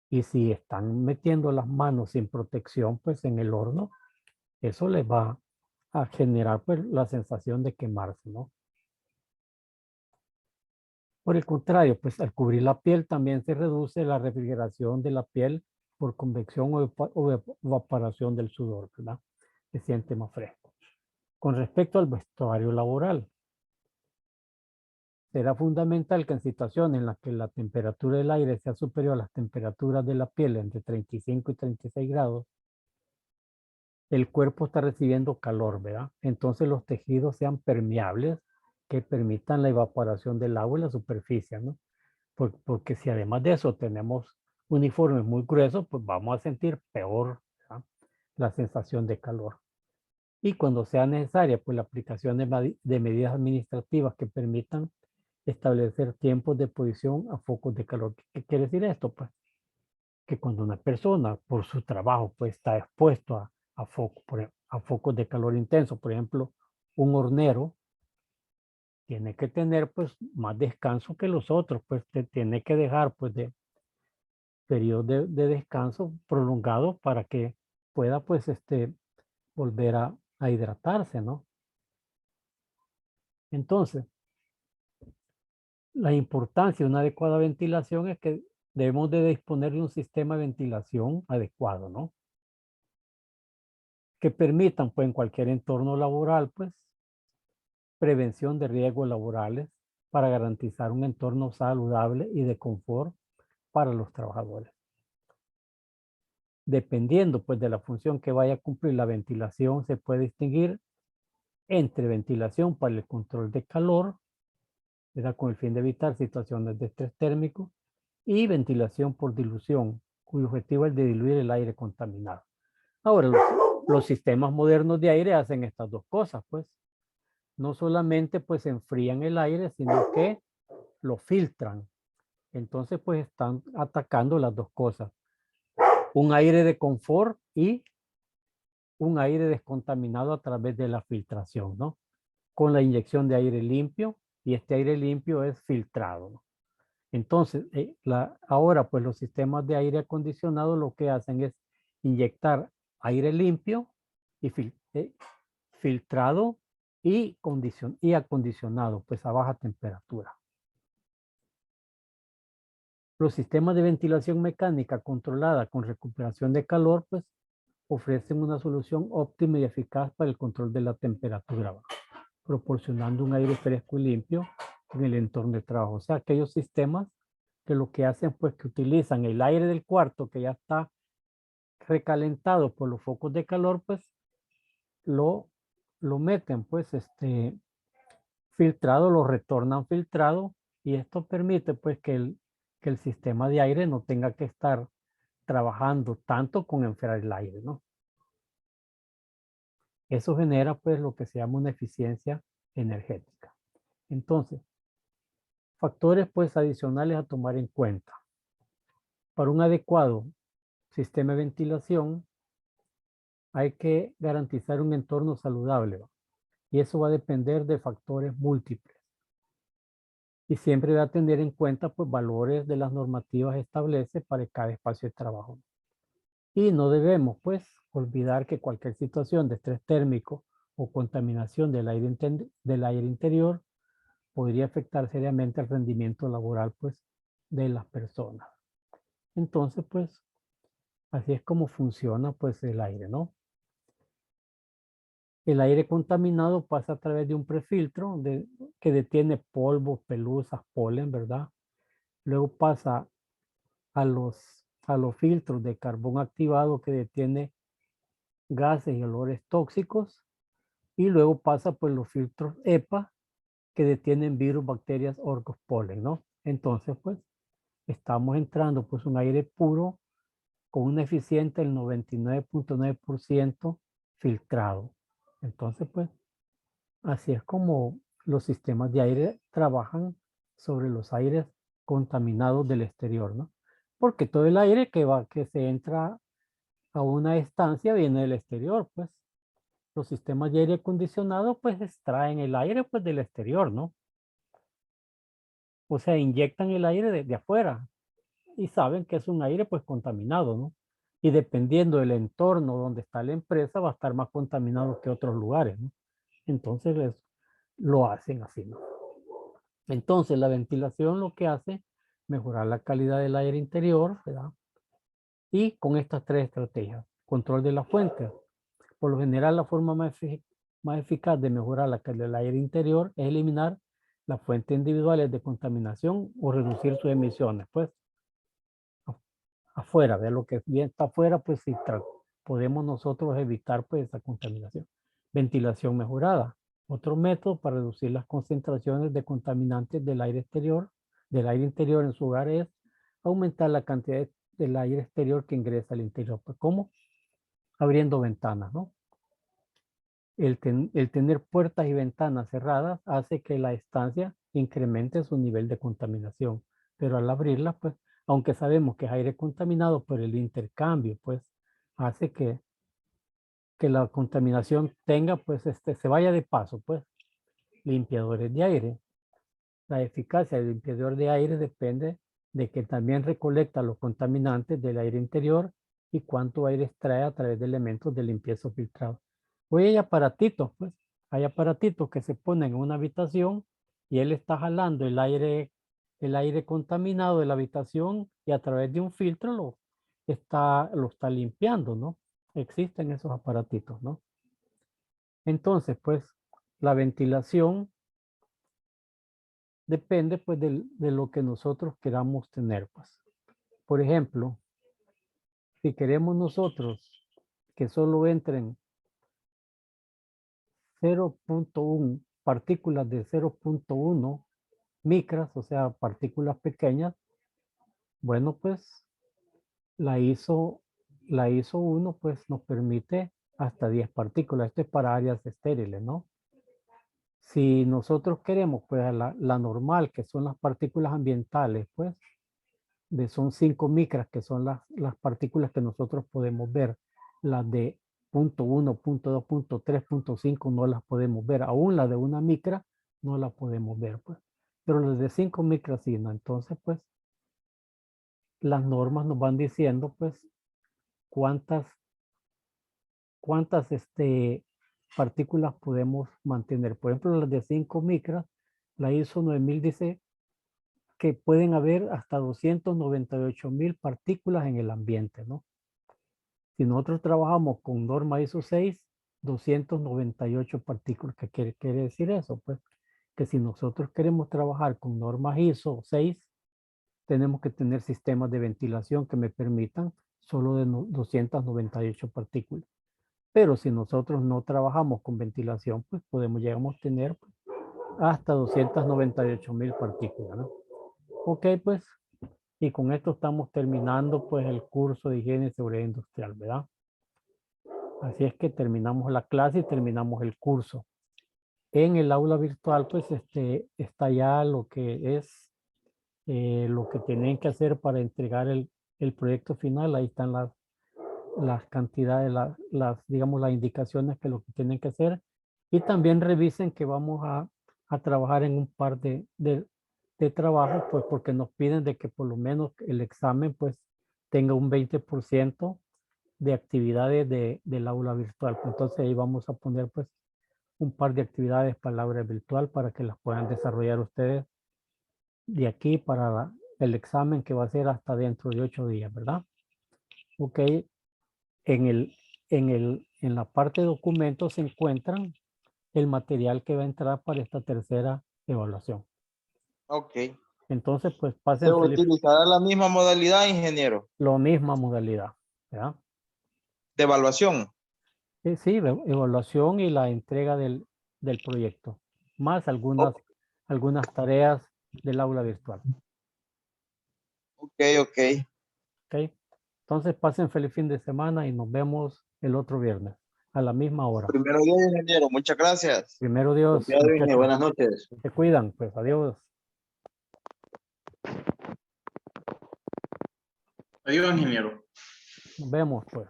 Y si están metiendo las manos sin protección, pues en el horno, eso les va a generar pues la sensación de quemarse, ¿no? Por el contrario, pues al cubrir la piel también se reduce la refrigeración de la piel por convección o evaporación del sudor, ¿verdad? Se siente más fresco. Con respecto al vestuario laboral, será fundamental que en situaciones en las que la temperatura del aire sea superior a las temperaturas de la piel entre 35 y 36 grados, el cuerpo está recibiendo calor, ¿verdad? Entonces los tejidos sean permeables que permitan la evaporación del agua en la superficie, ¿no? Porque si además de eso tenemos uniformes muy gruesos, pues vamos a sentir peor, ¿verdad? La sensación de calor. Y cuando sea necesaria, pues la aplicación de medidas administrativas que permitan establecer tiempos de exposición a focos de calor. ¿Qué quiere decir esto? Pues que cuando una persona por su trabajo pues está expuesto a focos de calor intenso, por ejemplo, un hornero tiene que tener pues más descanso que los otros, pues tiene que dejar pues de periodos de descanso prolongado para que pueda pues volver a hidratarse, ¿no? Entonces, la importancia de una adecuada ventilación es que debemos de disponer de un sistema de ventilación adecuado, ¿no? Que permitan, pues, en cualquier entorno laboral, pues, prevención de riesgos laborales para garantizar un entorno saludable y de confort para los trabajadores. Dependiendo, pues, de la función que vaya a cumplir la ventilación, se puede distinguir entre ventilación para el control de calor, ¿verdad? Con el fin de evitar situaciones de estrés térmico, y ventilación por dilución, cuyo objetivo es de diluir el aire contaminado. Ahora, los sistemas modernos de aire hacen estas dos cosas, pues. No solamente pues enfrían el aire, sino que lo filtran. Entonces pues están atacando las dos cosas. Un aire de confort y un aire descontaminado a través de la filtración, ¿no? Con la inyección de aire limpio y este aire limpio es filtrado, ¿no? Entonces, ahora pues los sistemas de aire acondicionado lo que hacen es inyectar aire limpio y filtrado y acondicionado pues a baja temperatura. Los sistemas de ventilación mecánica controlada con recuperación de calor pues ofrecen una solución óptima y eficaz para el control de la temperatura, proporcionando un aire fresco y limpio en el entorno de trabajo. O sea, aquellos sistemas que lo que hacen pues que utilizan el aire del cuarto que ya está recalentado por los focos de calor, pues lo meten pues filtrado, lo retornan filtrado y esto permite pues que el sistema de aire no tenga que estar trabajando tanto con enfriar el aire, ¿no? Eso genera pues lo que se llama una eficiencia energética. Entonces, factores pues adicionales a tomar en cuenta. Para un adecuado sistema de ventilación hay que garantizar un entorno saludable, ¿no? Y eso va a depender de factores múltiples. Y siempre va a tener en cuenta pues valores de las normativas establece para cada espacio de trabajo. Y no debemos pues olvidar que cualquier situación de estrés térmico o contaminación del aire interior podría afectar seriamente el rendimiento laboral pues de las personas. Entonces pues así es como funciona pues el aire, ¿no? El aire contaminado pasa a través de un prefiltro que detiene polvo, pelusas, polen, ¿verdad? Luego pasa a los filtros de carbón activado que detiene gases y olores tóxicos y luego pasa por los filtros EPA que detienen virus, bacterias, orcos, polen, ¿no? Entonces, pues, estamos entrando pues un aire puro con una eficiencia del 99.9% filtrado. Entonces, pues, así es como los sistemas de aire trabajan sobre los aires contaminados del exterior, ¿no? Porque todo el aire que se entra a una estancia viene del exterior, pues. Los sistemas de aire acondicionado, pues, extraen el aire, pues, del exterior, ¿no? O sea, inyectan el aire de afuera y saben que es un aire, pues, contaminado, ¿no? Y dependiendo del entorno donde está la empresa, va a estar más contaminado que otros lugares, ¿no? Entonces, lo hacen así, ¿no? Entonces, la ventilación lo que hace, mejorar la calidad del aire interior, ¿verdad? Y con estas tres estrategias, control de la fuente. Por lo general, la forma más eficaz de mejorar la calidad del aire interior es eliminar las fuentes individuales de contaminación o reducir sus emisiones, pues, afuera, de lo que bien está afuera, pues sí, podemos nosotros evitar, pues, esa contaminación. Ventilación mejorada. Otro método para reducir las concentraciones de contaminantes del aire interior en su hogar es aumentar la cantidad del aire exterior que ingresa al interior. Pues, ¿cómo? Abriendo ventanas, ¿no? El tener puertas y ventanas cerradas hace que la estancia incremente su nivel de contaminación, pero al abrirlas, pues, aunque sabemos que es aire contaminado, pero el intercambio, pues, hace que la contaminación tenga, pues, se vaya de paso, pues. Limpiadores de aire. La eficacia del limpiador de aire depende de que también recolecta los contaminantes del aire interior y cuánto aire extrae a través de elementos de limpieza filtrado. Hoy hay aparatitos, pues, hay aparatitos que se ponen en una habitación y él está jalando el aire contaminado de la habitación y a través de un filtro lo está limpiando, ¿no? Existen esos aparatitos, ¿no? Entonces, pues, la ventilación depende, pues, de lo que nosotros queramos tener, pues. Por ejemplo, si queremos nosotros que solo entren 0.1 partículas de 0.1 micras, o sea, partículas pequeñas, bueno, pues la ISO 1 pues nos permite hasta 10 partículas. Esto es para áreas estériles, ¿no? Si nosotros queremos pues la normal, que son las partículas ambientales, pues son 5 micras, que son las partículas que nosotros podemos ver. Las de 0.1, 0.2, 0.3, 0.5 no las podemos ver. Aún las de 1 micra no las podemos ver, pues. Pero las de 5 micras sí, ¿no? Entonces, pues, las normas nos van diciendo, pues, cuántas partículas podemos mantener. Por ejemplo, las de 5 micras, la ISO 9000 dice que pueden haber hasta 298,000 partículas en el ambiente, ¿no? Si nosotros trabajamos con norma ISO 6, 298 partículas. ¿Qué quiere decir eso? Pues que si nosotros queremos trabajar con normas ISO 6, tenemos que tener sistemas de ventilación que me permitan solo de 298 partículas. Pero si nosotros no trabajamos con ventilación, pues llegamos a tener pues, hasta 298,000 partículas, ¿no? Ok, pues, y con esto estamos terminando pues el curso de higiene y seguridad industrial, ¿verdad? Así es que terminamos la clase y terminamos el curso. En el aula virtual, pues, está ya lo que es lo que tienen que hacer para entregar el proyecto final. Ahí están las cantidades, digamos, las indicaciones que lo que tienen que hacer. Y también revisen que vamos a trabajar en un par de trabajos, pues porque nos piden de que por lo menos el examen, pues, tenga un 20% de actividades del aula virtual. Entonces ahí vamos a poner, pues, un par de actividades para el aula virtual para que las puedan desarrollar ustedes de aquí para el examen que va a ser hasta dentro de 8 días, ¿verdad? Ok, en la parte de documentos se encuentran el material que va a entrar para esta tercera evaluación. Ok. Entonces, pues ¿Se pasen feliz, utilizará la misma modalidad, ingeniero, la misma modalidad, ¿verdad? de evaluación? Sí, evaluación y la entrega del proyecto, más O- algunas tareas del aula virtual. ok, ok. ¿Ok? Entonces pasen feliz fin de semana y nos vemos el otro viernes a la misma hora. Primero Dios, ingeniero. Muchas gracias. Primero Dios, Confiado, muchachos, buenas noches. se cuidan, pues adiós. Adiós, ingeniero. Nos vemos, pues.